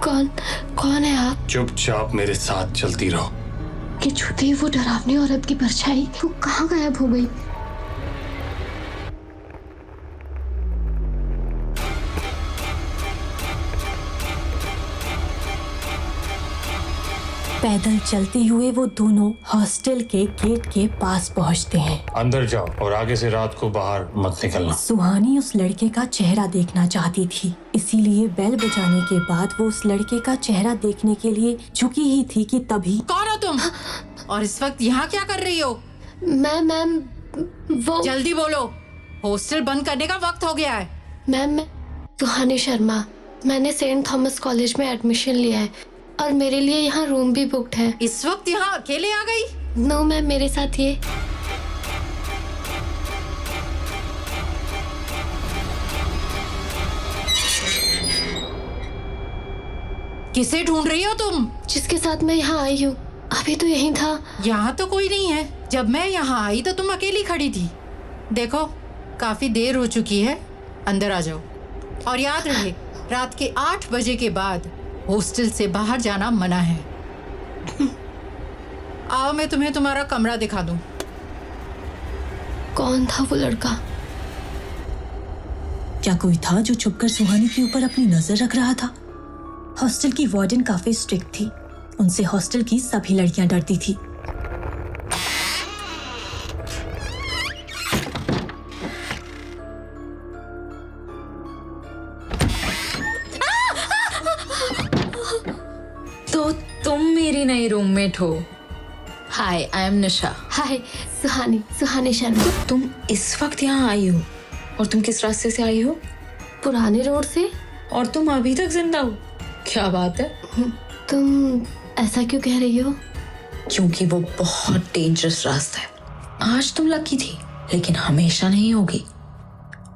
कौन कौन है आप? चुपचाप मेरे साथ चलती रहो। कि छूते ही वो डरावनी औरत की परछाई वो कहाँ गायब हो गई? पैदल चलते हुए वो दोनों हॉस्टल के गेट के पास पहुंचते हैं। अंदर जाओ और आगे से रात को बाहर मत निकलना। सुहानी उस लड़के का चेहरा देखना चाहती थी, इसीलिए बेल बजाने के बाद वो उस लड़के का चेहरा देखने के लिए झुकी ही थी कि तभी। कौन हो तुम? और इस वक्त यहाँ क्या कर रही हो? मैम वो जल्दी बोलो, हॉस्टल बंद करने का वक्त हो गया है। मैम मैं सुहानी शर्मा, मैंने सेंट थॉमस कॉलेज में एडमिशन लिया है और मेरे लिए यहाँ रूम भी बुक्ड है। इस वक्त यहाँ अकेले आ गई? नो मैम, मेरे साथ ये किसे ढूंढ रही हो तुम? जिसके साथ मैं यहाँ आई हूँ अभी तो यहीं था। यहाँ तो कोई नहीं है। जब मैं यहाँ आई तो तुम अकेली खड़ी थी। देखो काफी देर हो चुकी है, अंदर आ जाओ। और याद रहे, रात के 8 बजे के बाद हॉस्टल से बाहर जाना मना है। आओ मैं तुम्हें तुम्हारा कमरा दिखा दूं। कौन था वो लड़का? क्या कोई था जो छुपकर सुहानी के ऊपर अपनी नजर रख रहा था? हॉस्टल की वार्डन काफी स्ट्रिक्ट थी, उनसे हॉस्टल की सभी लड़कियां डरती थी। तो तुम मेरी नई रूममेट हो। हाय, आई एम निशा। हाय, सुहानी शर्मा। तुम इस वक्त यहाँ आई हो और तुम किस रास्ते से आई हो? पुराने रोड से। और तुम अभी तक जिंदा हो? क्या बात है? तुम ऐसा क्यों कह रही हो? क्योंकि वो बहुत डेंजरस रास्ता है। आज तुम लकी थी, लेकिन हमेशा नहीं होगी।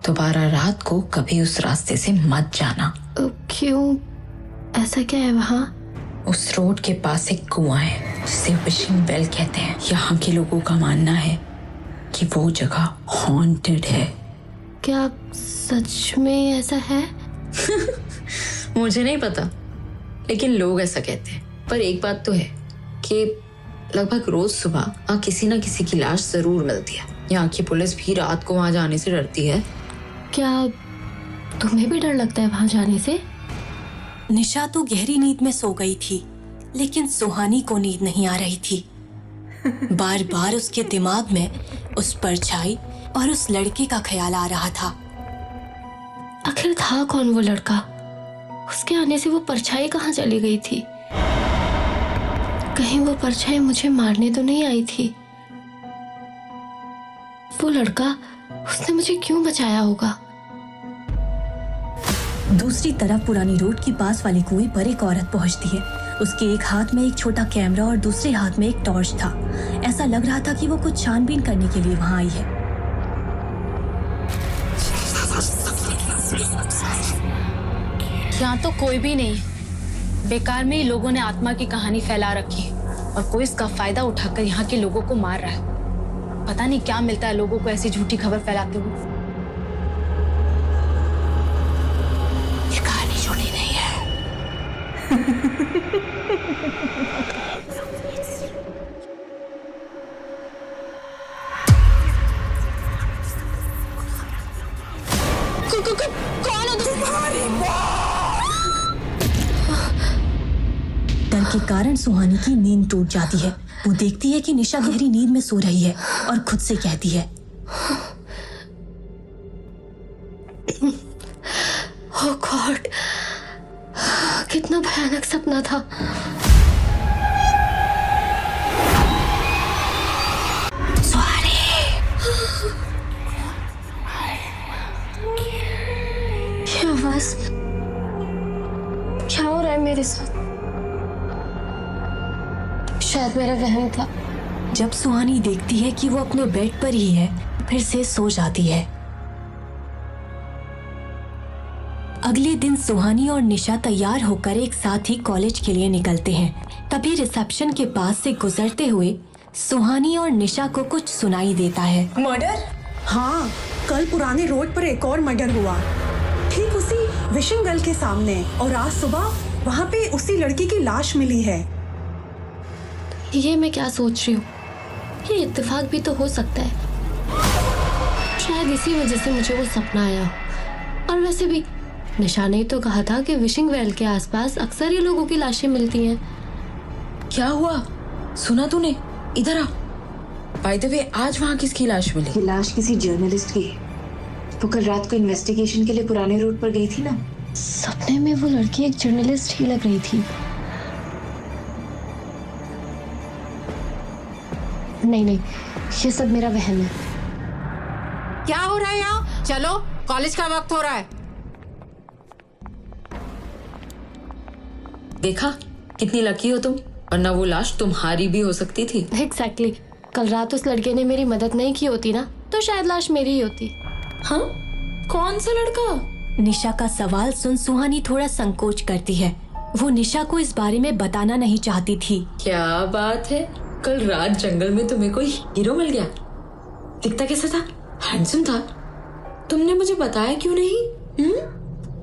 दोबारा रात को कभी उस रास्ते से मत जाना। क्यों? ऐसा क्या है वहाँ? उस रोड के पास एक कुआं है जिसे विशिंग वेल कहते हैं। यहाँ के लोगों का मानना है कि वो जगह हॉन्टेड है। क्या सच में ऐसा है? मुझे नहीं पता, लेकिन लोग ऐसा कहते हैं। पर एक बात तो है कि लगभग रोज सुबह किसी न किसी की लाश जरूर मिलती है। यहाँ की पुलिस भी रात को वहां जाने से डरती है। क्या तुम्हें भी डर लगता है वहां जाने से? निशा तो गहरी नींद में सो गई थी, लेकिन सुहानी को नींद नहीं आ रही थी। बार बार उसके दिमाग में उस परछाई और उस लड़के का ख्याल आ रहा था। आखिर था कौन वो लड़का? उसके आने से वो परछाई कहाँ चली गई थी? कहीं वो परछाई मुझे मारने तो नहीं आई थी? वो लड़का, उसने मुझे क्यों बचाया होगा? दूसरी तरफ पुरानी रोड के पास वाले कुएं पर एक औरत पहुंचती है। उसके एक हाथ में एक छोटा कैमरा और दूसरे हाथ में एक टॉर्च था। ऐसा लग रहा था कि वो कुछ छानबीन करने के लिए वहां आई है। यहाँ तो कोई भी नहीं। बेकार में ही लोगों ने आत्मा की कहानी फैला रखी है और कोई इसका फायदा उठाकर यहाँ के लोगों को मार रहा है। पता नहीं क्या मिलता है लोगों को ऐसी झूठी खबर फैलाते हुए। ये कहानी झूठी नहीं है। कौन हो तुम? डर के कारण सुहानी की नींद टूट जाती है। वो देखती है कि निशा गहरी नींद में सो रही है और खुद से कहती है, ओह गॉड, कितना भयानक सपना था। ये आवाज, क्या हो रहा है मेरे साथ? शायद मेरा वहम था। जब सुहानी देखती है कि वो अपने बेड पर ही है, फिर से सो जाती है। अगले दिन सुहानी और निशा तैयार होकर एक साथ ही कॉलेज के लिए निकलते हैं। तभी रिसेप्शन के पास से गुजरते हुए सुहानी और निशा को कुछ सुनाई देता है। मर्डर? हाँ, कल पुराने रोड पर एक और मर्डर हुआ, ठीक उसी विशिंग वेल के सामने। और आज सुबह वहाँ पे उसी लड़की की लाश मिली है। ये मैं क्या सोच रही हूँ? ये इत्तेफाक भी तो हो सकता है। शायद इसी वजह से मुझे वो सपना आया हो। और वैसे भी निशा ने तो कहा था कि विशिंग वेल के आसपास अक्सर ये लोगों की लाशें मिलती हैं। क्या हुआ? सुना तूने? इधर आ। बाय द वे, आज वहाँ किसकी लाश मिली? ये लाश किसी जर्नलिस्ट की। वो कल रात को इन्वेस्टिगेशन के लिए पुराने रोड पर गई थी ना। सपने में वो लड़की एक जर्नलिस्ट ही लग रही थी। नहीं, ये सब मेरा वहम है। क्या हो रहा है यहाँ? चलो, कॉलेज का वक्त हो रहा है। देखा कितनी लकी हो तुम, वरना वो लाश तुम्हारी भी हो सकती थी। एग्जैक्टली। कल रात उस लड़के ने मेरी मदद नहीं की होती ना, तो शायद लाश मेरी ही होती। हाँ? कौन सा लड़का? निशा का सवाल सुन सुहानी थोड़ा संकोच करती है। वो निशा को इस बारे में बताना नहीं चाहती थी। क्या बात है, कल रात जंगल में तुम्हें कोई हीरो मिल गया? दिखता कैसा था? हैंडसम था। तुमने मुझे बताया क्यों नहीं?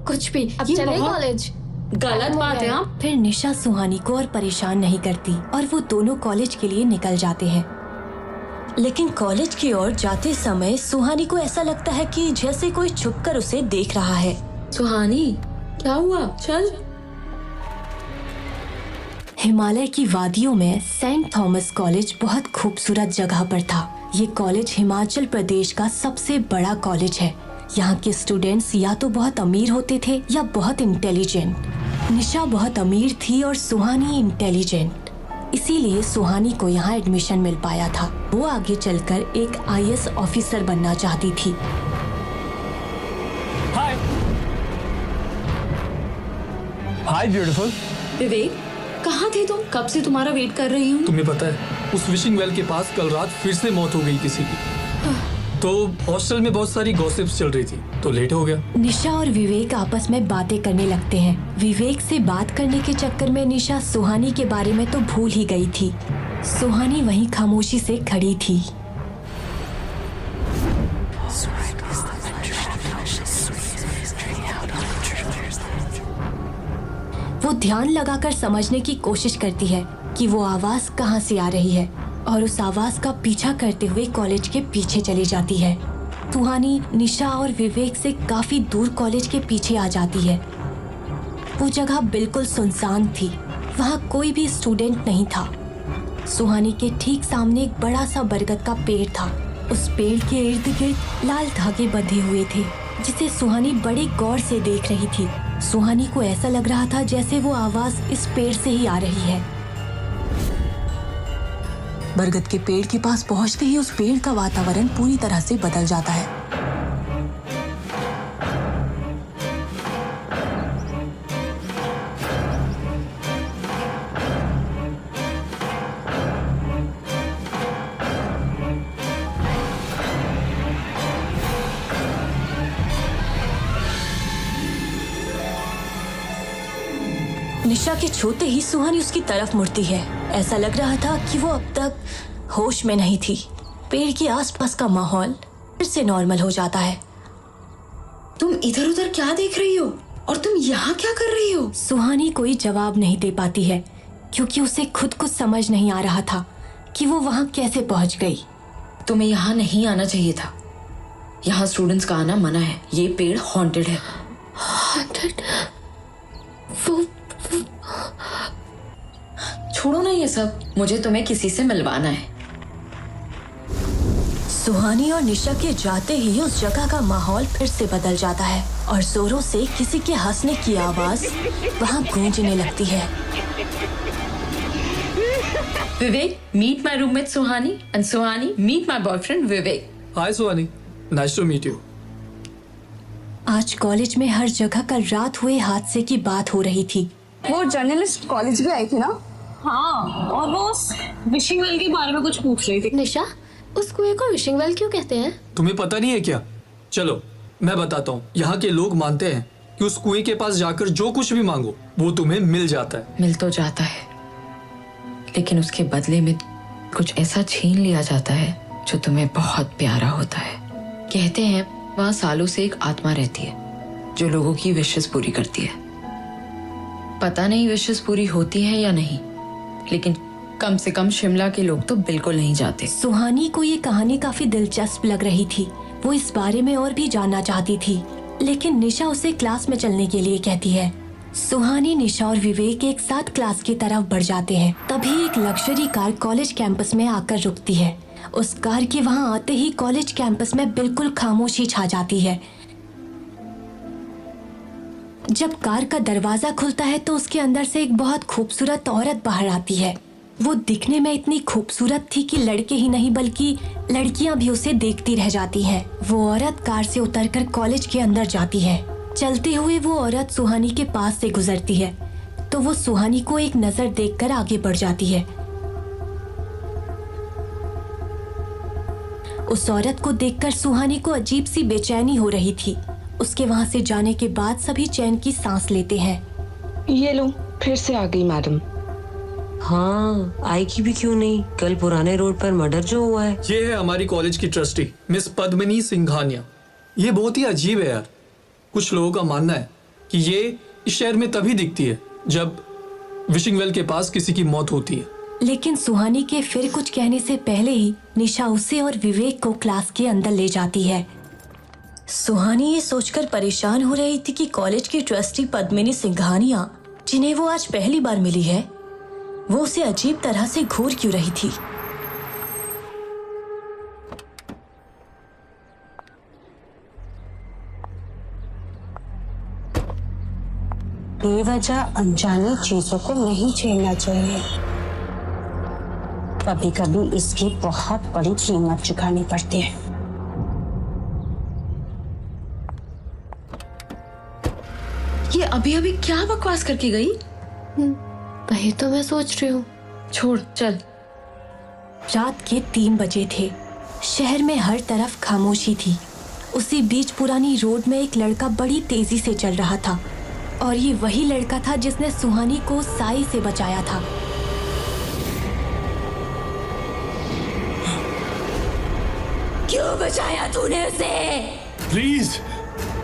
कुछ भी। अब ये चले बहुत कॉलेज। गलत बात है। आप फिर निशा सुहानी को और परेशान नहीं करती और वो दोनों कॉलेज के लिए निकल जाते हैं। लेकिन कॉलेज की ओर जाते समय सुहानी को ऐसा लगता है कि जैसे कोई छुपकर उसे देख रहा है। सुहानी, क्या हुआ? चल। हिमालय की वादियों में सेंट थॉमस कॉलेज बहुत खूबसूरत जगह पर था। ये कॉलेज हिमाचल प्रदेश का सबसे बड़ा कॉलेज है। यहाँ के स्टूडेंट्स या तो बहुत अमीर होते थे या बहुत इंटेलिजेंट। निशा बहुत अमीर थी और सुहानी इंटेलिजेंट, इसीलिए सुहानी को यहाँ एडमिशन मिल पाया था। वो आगे चलकर एक IAS ऑफिसर बनना चाहती थी। हाय ब्यूटीफुल। विवेक, कहाँ थे तुम? कब से तुम्हारा वेट कर रही हूँ। तुम्हें पता है उस विशिंग वेल के पास कल रात फिर से मौत हो गई किसी की। तो हॉस्टल में बहुत सारी गॉसिप्स चल रही थी तो लेट हो गया। निशा और विवेक आपस में बातें करने लगते हैं। विवेक से बात करने के चक्कर में निशा सुहानी के बारे में तो भूल ही गई थी। सुहानी वहीं खामोशी से खड़ी थी। वो ध्यान लगाकर समझने की कोशिश करती है कि वो आवाज कहाँ से आ रही है और उस आवाज का पीछा करते हुए कॉलेज के पीछे चली जाती है। सुहानी निशा और विवेक से काफी दूर कॉलेज के पीछे आ जाती है। वो जगह बिल्कुल सुनसान थी, वहाँ कोई भी स्टूडेंट नहीं था। सुहानी के ठीक सामने एक बड़ा सा बरगद का पेड़ था। उस पेड़ के इर्द गिर्द लाल धागे बंधे हुए थे, जिसे सुहानी बड़े गौर से देख रही थी। सुहानी को ऐसा लग रहा था जैसे वो आवाज इस पेड़ से ही आ रही है। बरगद के पेड़ के पास पहुंचते ही उस पेड़ का वातावरण पूरी तरह से बदल जाता है। निशा के छूते ही सुहानी उसकी तरफ मुड़ती है। ऐसा लग रहा था कि वो अब तक होश में नहीं थी। पेड़ के आसपास का माहौल फिर से नॉर्मल हो जाता है। तुम इधर उधर क्या देख रही हो और तुम यहाँ क्या कर रही हो? सुहानी कोई जवाब नहीं दे पाती है क्योंकि उसे खुद कुछ समझ नहीं आ रहा था कि वो वहाँ कैसे पहुँच गई। तुम्हें यहाँ नहीं आना चाहिए था। यहाँ स्टूडेंट्स का आना मना है। ये पेड़ हॉन्टेड है। हॉन्टेड? वो छोड़ो ना ये सब, मुझे तुम्हें किसी से मिलवाना है। सुहानी और निशा के जाते ही उस जगह का माहौल फिर से बदल जाता है और जोरों से किसी के हंसने की आवाज वहाँ गूंजने लगती है। Vivek, meet my roommate Suhani and Suhani meet my boyfriend Vivek. Hi Suhani, nice to meet you. आज कॉलेज में हर जगह कल रात हुए हादसे की बात हो रही थी। वो जर्नलिस्ट कॉलेज भी आई थी ना? हाँ, और वो विशिंग वेल के बारे में कुछ पूछ रही थी। निशा, उस कुएं को विशिंग वेल क्यों कहते हैं? तुम्हें पता नहीं है क्या? चलो मैं बताता हूँ। यहाँ के लोग मानते हैं कि उस कुएं के पास जाकर जो कुछ भी मांगो वो तुम्हें मिल जाता है। मिल तो जाता है, लेकिन उसके बदले में कुछ ऐसा छीन लिया जाता है जो तुम्हें बहुत प्यारा होता है। कहते हैं वहाँ सालों से एक आत्मा रहती है जो लोगों की विशेष पूरी करती है। पता नहीं विशेष पूरी होती है या नहीं, लेकिन कम से कम शिमला के लोग तो बिल्कुल नहीं जाते। सुहानी को ये कहानी काफी दिलचस्प लग रही थी। वो इस बारे में और भी जानना चाहती थी, लेकिन निशा उसे क्लास में चलने के लिए कहती है। सुहानी, निशा और विवेक एक साथ क्लास की तरफ बढ़ जाते हैं। तभी एक लग्जरी कार कॉलेज कैंपस में आकर रुकती है। उस कार के वहाँ आते ही कॉलेज कैंपस में बिल्कुल खामोशी छा जाती है। जब कार का दरवाजा खुलता है तो उसके अंदर से एक बहुत खूबसूरत औरत बाहर आती है। वो दिखने में इतनी खूबसूरत थी कि लड़के ही नहीं बल्कि लड़कियां भी उसे देखती रह जाती हैं। वो औरत कार से उतरकर कॉलेज के अंदर जाती है। चलते हुए वो औरत सुहानी के पास से गुजरती है तो वो सुहानी को एक नजर देखकर आगे बढ़ जाती है। उस औरत को देखकर सुहानी को अजीब सी बेचैनी हो रही थी। उसके वहां से जाने के बाद सभी चैन की सांस लेते हैं। ये लो, फिर से आ गई मैडम। हाँ, आएगी भी क्यों नहीं, कल पुराने रोड पर मर्डर जो हुआ है। ये है हमारी कॉलेज की ट्रस्टी मिस पद्मिनी सिंघानिया। ये बहुत ही अजीब है यार। कुछ लोगों का मानना है कि ये इस शहर में तभी दिखती है जब विशिंग वेल के पास किसी की मौत होती है। लेकिन सुहानी के फिर कुछ कहने से पहले ही निशा उसे और विवेक को क्लास के अंदर ले जाती है। सुहानी ये सोचकर परेशान हो रही थी कि कॉलेज की ट्रस्टी पद्मिनी सिंघानिया, जिन्हें वो आज पहली बार मिली है, वो उसे अजीब तरह से घूर क्यों रही थी। बेवजह अनजानी चीजों को नहीं छेड़ना चाहिए। कभी कभी इसकी बहुत बड़ी कीमत चुकानी पड़ती है। ये अभी अभी क्या बकवास करके गई? वही तो मैं सोच रही हूँ। छोड़, चल। रात के 3 बजे थे। शहर में हर तरफ खामोशी थी। उसी बीच पुरानी रोड में एक लड़का बड़ी तेजी से चल रहा था और ये वही लड़का था जिसने सुहानी को साई से बचाया था। क्यों बचाया तूने उसे? प्लीज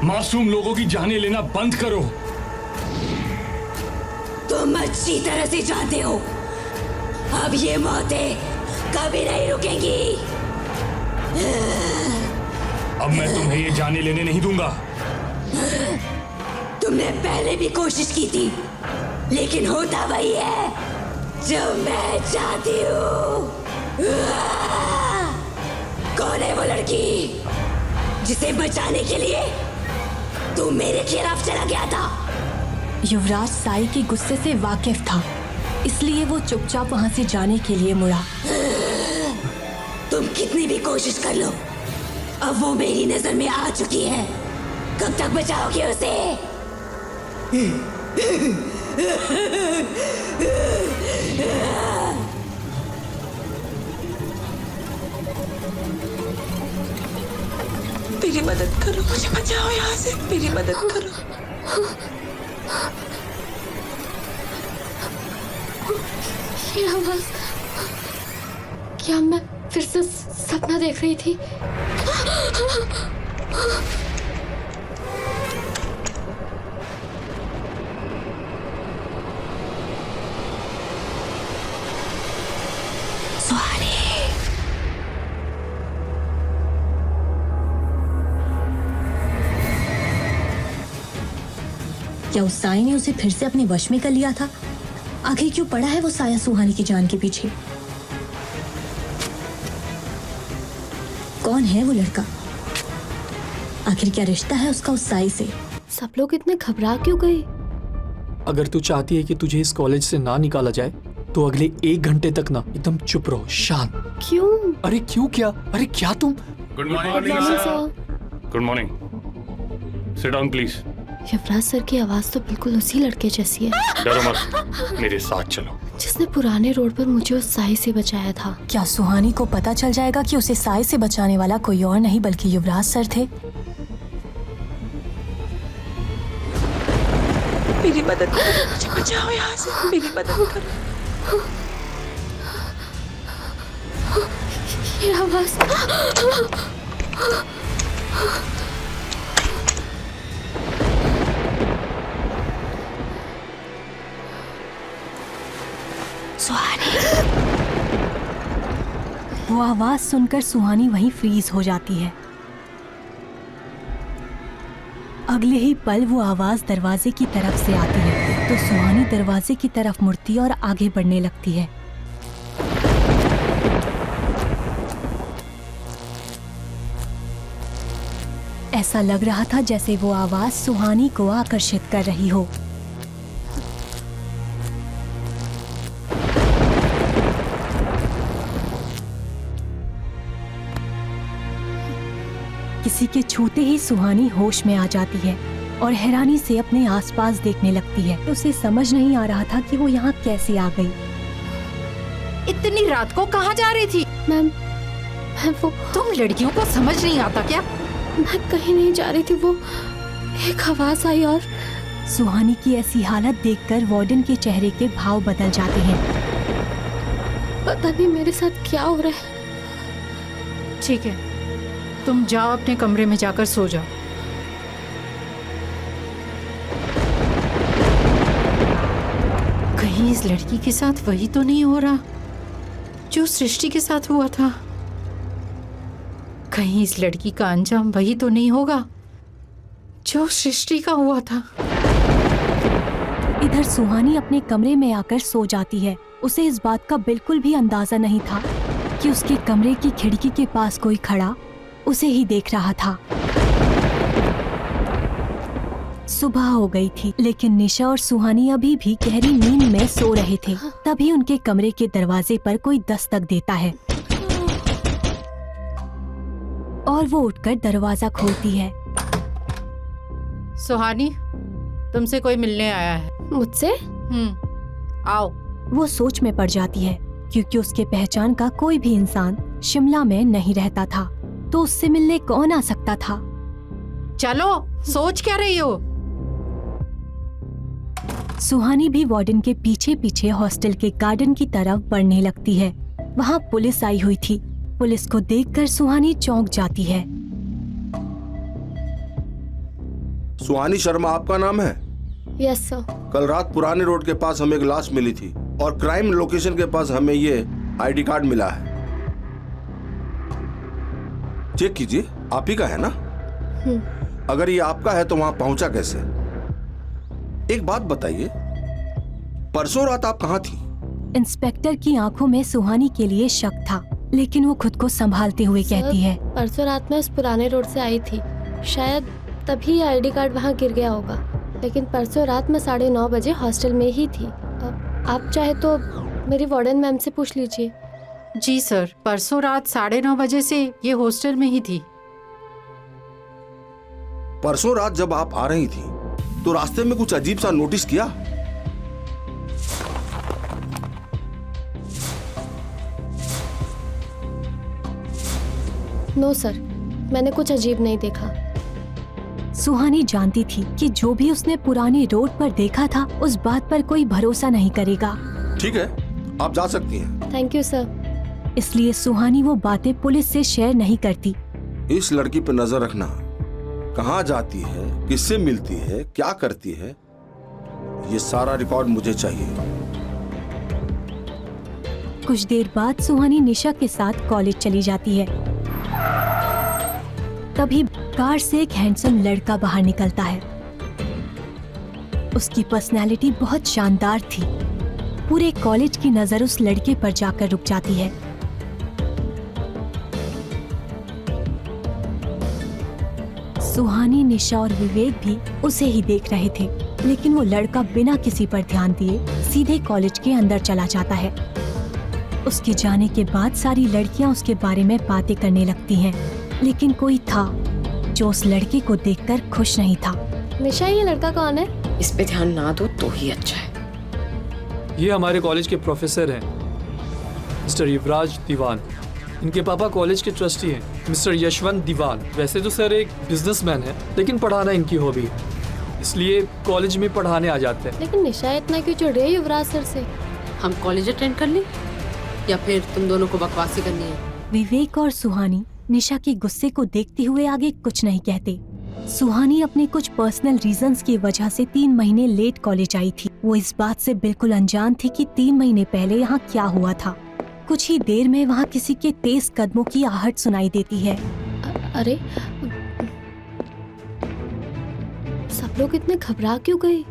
मासूम लोगों की जानें लेना बंद करो। तुम अच्छी तरह से जानते हो अब ये मौतें कभी नहीं रुकेंगी। अब मैं तुम्हें ये जाने लेने नहीं दूंगा। तुमने पहले भी कोशिश की थी, लेकिन होता वही है जो मैं चाहती हूँ। कौन है वो लड़की जिसे बचाने के लिए तू मेरे खिलाफ चला गया था? युवराज साई के गुस्से से वाकिफ था, इसलिए वो चुपचाप वहां से जाने के लिए मुड़ा। तुम कितनी भी कोशिश कर लो, अब वो मेरी नजर में आ चुकी है। कब तक बचाओगे उसे? मेरी मदद करो, मुझे बचाओ यहाँ से, मेरी मदद करो। ये आवाज, क्या मैं फिर से सपना देख रही थी? क्या उस साई ने उसे फिर से अपने वश में कर लिया था? आखिर क्यों पड़ा है वो साया सुहानी की जान के पीछे? कौन है वो लड़का? आखिर क्या रिश्ता है उसका उस साई से? सब लोग इतने घबरा क्यों गए? अगर तू चाहती है कि तुझे इस कॉलेज से ना निकाला जाए तो अगले 1 घंटे तक ना एकदम चुप रहो, शांत। क्यों? अरे क्यों क्या? अरे क्या तुम? Good morning sir. Good morning. Sit down please. Yuvraj sir की आवाज तो बिल्कुल उसी लड़के जैसी है। डरो मत, मेरे साथ चलो। जिसने पुराने रोड पर मुझे उस साई से बचाया था। क्या सुहानी को पता चल जाएगा कि उसे साई से बचाने वाला कोई और नहीं बल्कि युवराज सर थे? मेरी मदद करो, मुझे बचाओ यहाँ से, मेरी मदद करो। ये आवाज, वो आवाज सुनकर सुहानी वहीं फ्रीज हो जाती है। अगले ही पल वो आवाज दरवाजे की तरफ से आती है तो सुहानी दरवाजे की तरफ मुड़ती और आगे बढ़ने लगती है। ऐसा लग रहा था जैसे वो आवाज सुहानी को आकर्षित कर रही हो। किसी के छूते ही सुहानी होश में आ जाती है और हैरानी से अपने आसपास देखने लगती है। उसे समझ नहीं आ रहा था कि वो यहाँ कैसे आ गई। इतनी रात को कहाँ जा रही थी? मैम वो तुम लड़कियों को समझ नहीं आता क्या? मैं कहीं नहीं जा रही थी, वो एक आवाज आई और सुहानी की ऐसी हालत देखकर वार्डन के चेहरे के भाव बदल जाते हैं। पता नहीं मेरे साथ क्या हो रहा है। ठीक है, तुम जाओ अपने कमरे में जाकर सो जाओ। कहीं इस लड़की के साथ वही तो नहीं हो रहा जो सृष्टि के साथ हुआ था? कहीं इस लड़की का अंजाम वही तो नहीं होगा जो सृष्टि का हुआ था? इधर सुहानी अपने कमरे में आकर सो जाती है। उसे इस बात का बिल्कुल भी अंदाजा नहीं था कि उसके कमरे की खिड़की के पास कोई खड़ा उसे ही देख रहा था। सुबह हो गई थी लेकिन निशा और सुहानी अभी भी गहरी नींद में सो रहे थे। तभी उनके कमरे के दरवाजे पर कोई दस्तक देता है और वो उठकर दरवाजा खोलती है। सुहानी, तुमसे कोई मिलने आया है। मुझसे? आओ। वो सोच में पड़ जाती है क्योंकि उसके पहचान का कोई भी इंसान शिमला में नहीं रहता था, तो उससे मिलने कौन आ सकता था? चलो, सोच क्या रही हो? सुहानी भी वार्डन के पीछे पीछे हॉस्टल के गार्डन की तरफ बढ़ने लगती है। वहाँ पुलिस आई हुई थी। पुलिस को देखकर सुहानी चौंक जाती है। सुहानी शर्मा आपका नाम है? Yes sir. कल रात पुराने रोड के पास हमें एक लाश मिली थी और क्राइम लोकेशन के पास हमें ये आईडी कार्ड मिला है। चेक कीजिए, आप ही का है ना? अगर ये आपका है तो वहां पहुंचा कैसे? एक बात बताइए, परसों रात आप कहाँ थी? इंस्पेक्टर की आंखों में सुहानी के लिए शक था, लेकिन वो खुद को संभालते हुए कहती है, परसों रात में उस पुराने रोड से आई थी, शायद तभी आईडी कार्ड वहाँ गिर गया होगा। लेकिन परसों रात में 9:30 बजे हॉस्टल में ही थी। आप चाहे तो मेरी वार्डन मैम से पूछ लीजिए। जी सर, परसों रात 9:30 बजे से ये हॉस्टल में ही थी। परसों रात जब आप आ रही थी तो रास्ते में कुछ अजीब सा नोटिस किया? नो सर, मैंने कुछ अजीब नहीं देखा। सुहानी जानती थी कि जो भी उसने पुराने रोड पर देखा था उस बात पर कोई भरोसा नहीं करेगा। ठीक है, आप जा सकती हैं। Thank you sir. इसलिए सुहानी वो बातें पुलिस से शेयर नहीं करती। इस लड़की पर नजर रखना, कहाँ जाती है, किससे मिलती है, क्या करती है, ये सारा रिकॉर्ड मुझे चाहिए। कुछ देर बाद सुहानी निशा के साथ कॉलेज चली जाती है। तभी कार से एक हैंडसम लड़का बाहर निकलता है। उसकी पर्सनैलिटी बहुत शानदार थी। पूरे कॉलेज की नजर उस लड़के पर जाकर रुक जाती है। सुहानी, निशा और विवेक भी उसे ही देख रहे थे, लेकिन वो लड़का बिना किसी पर ध्यान दिए सीधे कॉलेज के अंदर चला जाता है। उसके जाने के बाद सारी लड़कियां उसके बारे में बातें करने लगती हैं, लेकिन कोई था जो उस लड़के को देखकर खुश नहीं था। निशा, ये लड़का कौन है? इस पे ध्यान ना दो तो ही अच्छा है। ये हमारे कॉलेज के प्रोफेसर हैं, मिस्टर युवराज दीवान। इनके पापा कॉलेज के ट्रस्टी हैं, मिस्टर यशवंत दीवान। वैसे तो सर एक बिजनेसमैन है, लेकिन पढ़ाना इनकी हॉबी है, इसलिए कॉलेज में पढ़ाने आ जाते हैं। लेकिन निशा इतना क्यों चिढ़ रही है युवराज सर से? हम कॉलेज अटेंड कर लें या फिर तुम दोनों को बकवासी करनी है? विवेक और सुहानी निशा के गुस्से को देखते हुए आगे कुछ नहीं कहते। सुहानी अपने कुछ पर्सनल रीजंस की वजह से 3 महीने लेट कॉलेज आई थी। वो इस बात से बिल्कुल अनजान थी कि 3 महीने पहले यहाँ क्या हुआ था। कुछ ही देर में वहाँ किसी के तेज कदमों की आहट सुनाई देती है। अरे सब लोग इतने घबरा क्यों गए?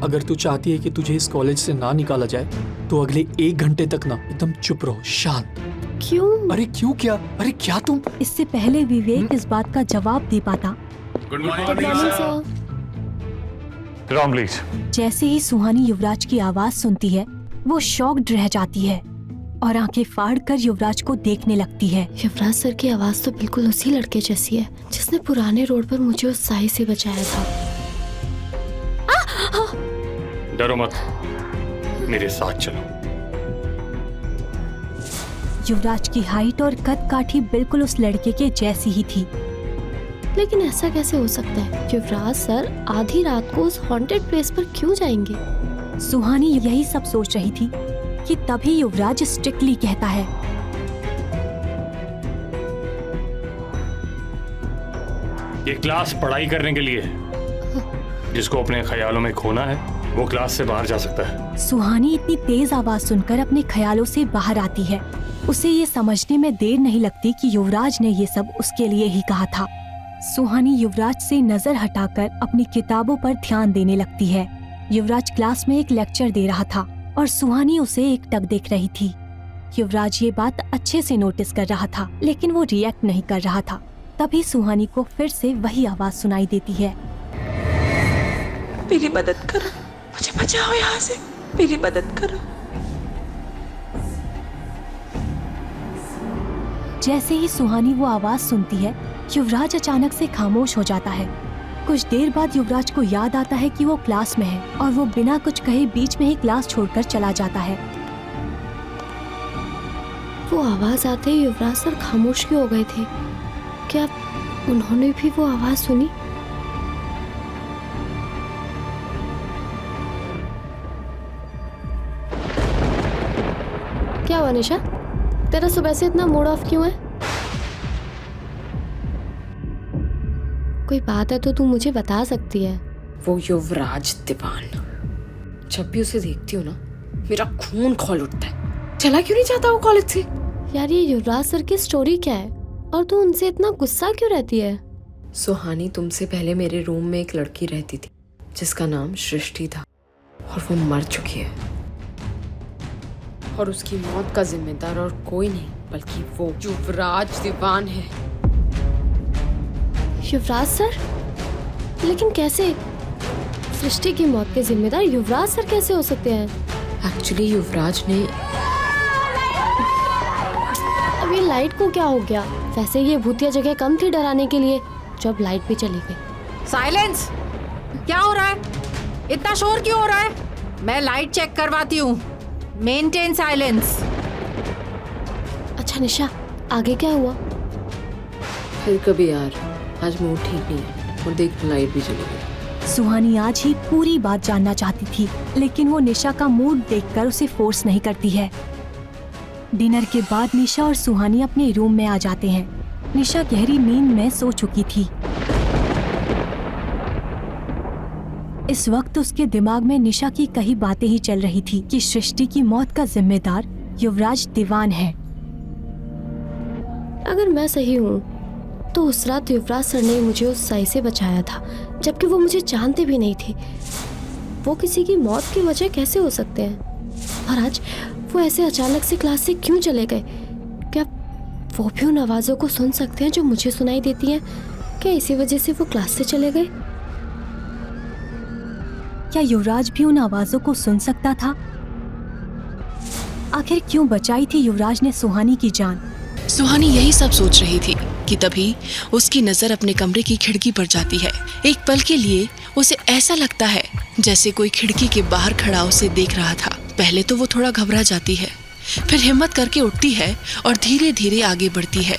अगर तू चाहती है कि तुझे इस कॉलेज से ना निकाला जाए तो अगले 1 घंटे तक ना एकदम चुप रहो, शांत। क्यों? अरे क्यों क्या? अरे क्या तुम? इससे पहले विवेक इस बात का जवाब दे पाता, good morning sir. Ram please. जैसे ही सुहानी युवराज की आवाज सुनती है वो शॉक्ड रह जाती है और आंखें फाड़कर युवराज को देखने लगती है। युवराज सर की आवाज तो बिल्कुल उसी लड़के जैसी है जिसने पुराने रोड पर मुझे उस साई से बचाया था। डरो मत, मेरे साथ चलो। युवराज की हाइट और कद काठी बिल्कुल उस लड़के के जैसी ही थी। लेकिन ऐसा कैसे हो सकता है? युवराज सर आधी रात को उस हॉन्टेड प्लेस पर क्यों जाएंगे? सुहानी यही सब सोच रही थी कि तभी युवराज स्ट्रिक्टली कहता है, ये क्लास पढ़ाई करने के लिए है। जिसको अपने ख्यालों में खोना है वो क्लास से बाहर जा सकता है। सुहानी इतनी तेज आवाज सुनकर अपने ख्यालों से बाहर आती है। उसे ये समझने में देर नहीं लगती कि युवराज ने ये सब उसके लिए ही कहा था। सुहानी युवराज से नजर हटाकर अपनी किताबों पर ध्यान देने लगती है। युवराज क्लास में एक लेक्चर दे रहा था और सुहानी उसे एकटक देख रही थी। युवराज ये बात अच्छे से नोटिस कर रहा था लेकिन वो रिएक्ट नहीं कर रहा था। तभी सुहानी को फिर से वही आवाज सुनाई देती है, मेरी मदद करो, मुझे बचाओ यहाँ से, मेरी मदद करो। जैसे ही सुहानी वो आवाज सुनती है युवराज अचानक से खामोश हो जाता है। कुछ देर बाद युवराज को याद आता है कि वो क्लास में है और वो बिना कुछ कहे बीच में ही क्लास छोड़कर चला जाता है। वो आवाज आते ही युवराज सर खामोश क्यों हो गए थे? क्या उन्होंने भी वो आवाज सुनी? क्या हुआ निशा, तेरा सुबह से इतना मूड ऑफ क्यों है? कोई बात है तो तू मुझे बता सकती है। वो युवराज दीवान, जब भी उसे देखती हूँ ना मेरा खून खौल उठता है। चला क्यों नहीं जाता वो कॉलेज से? यार ये युवराज सर की स्टोरी क्या है और तू उनसे इतना गुस्सा क्यों रहती है? सुहानी, तुमसे पहले मेरे रूम में एक लड़की रहती थी जिसका नाम सृष्टि था और वो मर चुकी है। और उसकी मौत का जिम्मेदार और कोई नहीं बल्कि वो युवराज दीवान है। युवराज सर? लेकिन कैसे? सृष्टि की मौत के जिम्मेदार युवराज सर कैसे हो सकते हैं? एक्चुअली युवराज ने... अब ये लाइट को क्या हो गया? वैसे ये भूतिया जगह कम थी डराने के लिए, जब लाइट भी चली गई। साइलेंस! क्या हो रहा है? इतना शोर क्यों हो रहा है? मैं लाइट चेक करवाती हूँ। Maintain silence. अच्छा निशा, आगे क्या हुआ? फिर कभी यार, आज मूड ठीक नहीं है और देख लाइट भी चली गई। सुहानी आज ही पूरी बात जानना चाहती थी लेकिन वो निशा का मूड देखकर उसे फोर्स नहीं करती है। डिनर के बाद निशा और सुहानी अपने रूम में आ जाते हैं। निशा गहरी नींद में सो चुकी थी। इस वक्त उसके दिमाग में निशा की कई बातें ही चल रही थी कि सृष्टि की मौत का जिम्मेदार युवराज दीवान है। अगर मैं सही हूँ तो उस रात युवराज सर ने मुझे उस साई से बचाया था, जबकि वो मुझे जानते भी नहीं थे। वो किसी की मौत की वजह कैसे हो सकते हैं? और आज वो ऐसे अचानक से क्लास से क्यों चले गए? क्या वो भी उन आवाज़ों को सुन सकते हैं जो मुझे सुनाई देती हैं? क्या इसी वजह से वो क्लास से चले गए? क्या युवराज भी उन आवाज़ों को सुन सकता था? आखिर क्यों बचाई थी युवराज ने सुहानी की जान? सुहानी यही सब सोच रही थी कि तभी उसकी नजर अपने कमरे की खिड़की पर जाती है। एक पल के लिए उसे ऐसा लगता है जैसे कोई खिड़की के बाहर खड़ा उसे देख रहा था। पहले तो वो थोड़ा घबरा जाती है, फिर हिम्मत करके उठती है और धीरे धीरे आगे बढ़ती है।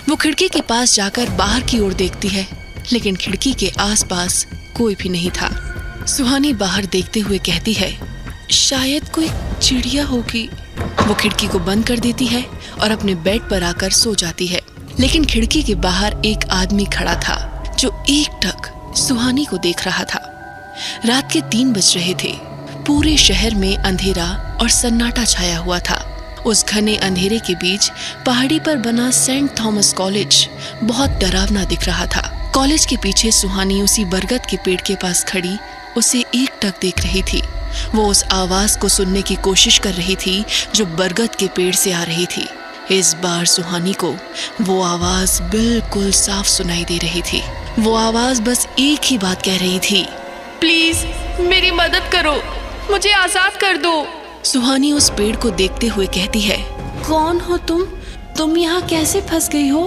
वो खिड़की के पास जाकर बाहर की ओर देखती है लेकिन खिड़की के आसपास कोई भी नहीं था। सुहानी बाहर देखते हुए कहती है, शायद कोई चिड़िया होगी। वो खिड़की को बंद कर देती है और अपने बेड पर आकर सो जाती है। लेकिन खिड़की के बाहर एक आदमी खड़ा था जो एकटक सुहानी को देख रहा था। रात के 3 बज रहे थे। पूरे शहर में अंधेरा और सन्नाटा छाया हुआ था। उस घने अंधेरे के बीच पहाड़ी पर बना सेंट थॉमस कॉलेज बहुत डरावना दिख रहा था। कॉलेज के पीछे सुहानी उसी बरगद के पेड़ के पास खड़ी उसे एकटक देख रही थी। वो उस आवाज को सुनने की कोशिश कर रही थी जो बरगद के पेड़ से आ रही थी। इस बार सुहानी को वो आवाज बिल्कुल साफ सुनाई दे रही थी। वो आवाज बस एक ही बात कह रही थी, प्लीज मेरी मदद करो, मुझे आजाद कर दो। सुहानी उस पेड़ को देखते हुए कहती है, कौन हो तुम यहाँ कैसे फंस गई हो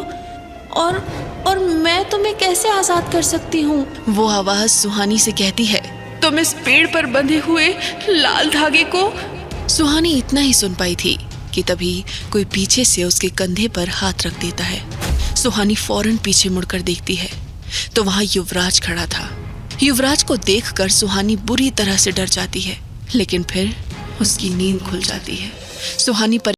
और मैं तुम्हें कैसे आजाद कर सकती हूँ? वो आवाज सुहानी से कहती है, तुम इस पेड़ पर बंधे हुए लाल धागे को। सुहानी इतना ही सुन पाई थी कि तभी कोई पीछे से उसके कंधे पर हाथ रख देता है। सुहानी फौरन पीछे मुड़कर देखती है तो वहां युवराज खड़ा था। युवराज को देखकर सुहानी बुरी तरह से डर जाती है, लेकिन फिर उसकी नींद खुल जाती है। सुहानी पर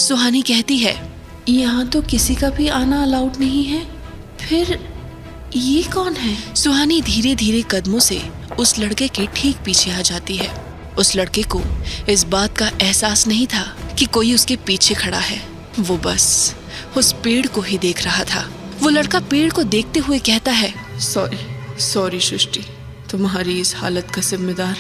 सुहानी कहती है, यहाँ तो किसी का भी आना अलाउड नहीं है, फिर ये कौन है? सुहानी धीरे धीरे कदमों से उस लड़के के ठीक पीछे आ जाती है। उस लड़के को इस बात का एहसास नहीं था कि कोई उसके पीछे खड़ा है। वो बस उस पेड़ को ही देख रहा था। वो लड़का पेड़ को देखते हुए कहता है, सॉरी सृष्टि, तुम्हारी इस हालत का जिम्मेदार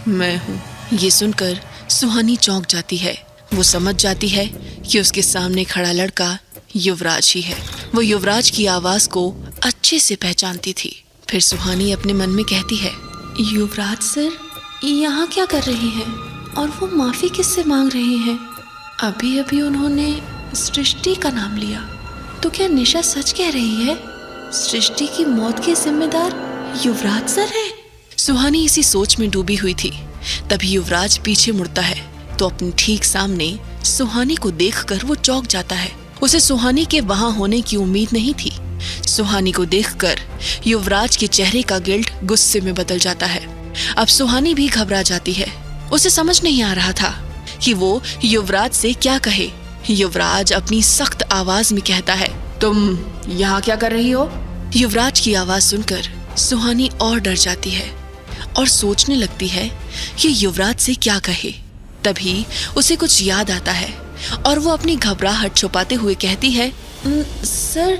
मैं हूँ। ये सुनकर सुहानी चौंक जाती है। वो समझ जाती है कि उसके सामने खड़ा लड़का युवराज ही है। वो युवराज की आवाज को अच्छे से पहचानती थी। फिर सुहानी अपने मन में कहती है, युवराज सर यहाँ क्या कर रहे हैं और वो माफी किससे मांग रहे हैं? अभी अभी उन्होंने सृष्टि का नाम लिया, तो क्या निशा सच कह रही है? सृष्टि की मौत के जिम्मेदार युवराज सर है? सुहानी इसी सोच में डूबी हुई थी। तभी युवराज पीछे मुड़ता है तो अपने ठीक सामने सुहानी को देखकर वो चौंक जाता है। उसे सुहानी के वहां होने की उम्मीद नहीं थी। सुहानी को देखकर युवराज के चेहरे का गिल्ट गुस्से में बदल जाता है। अब सुहानी भी घबरा जाती है। उसे समझ नहीं आ रहा था कि वो युवराज से क्या कहे। युवराज अपनी सख्त आवाज में कहता है, तुम यहाँ क्या कर रही हो? युवराज की आवाज सुनकर सुहानी और डर जाती है और सोचने लगती है कि युवराज से क्या कहे। तभी उसे कुछ याद आता है और वो अपनी घबराहट छुपाते हुए कहती है, सर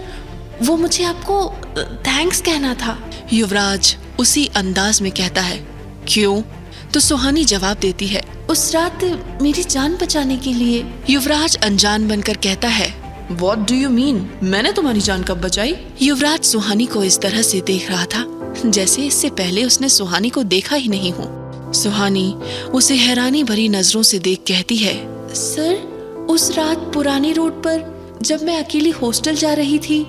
वो मुझे आपको थैंक्स कहना था। युवराज उसी अंदाज में कहता है, क्यों? तो सुहानी जवाब देती है, उस रात मेरी जान बचाने के लिए। युवराज अनजान बनकर कहता है, What do you mean? मैंने तुम्हारी जान कब बचाई? युवराज सुहानी को इस तरह से देख रहा था जैसे इससे पहले उसने सुहानी को देखा ही नहीं हो। सुहानी उसे हैरानी भरी नजरों से देख कहती है, सर उस रात पुरानी रोड पर जब मैं अकेली हॉस्टल जा रही थी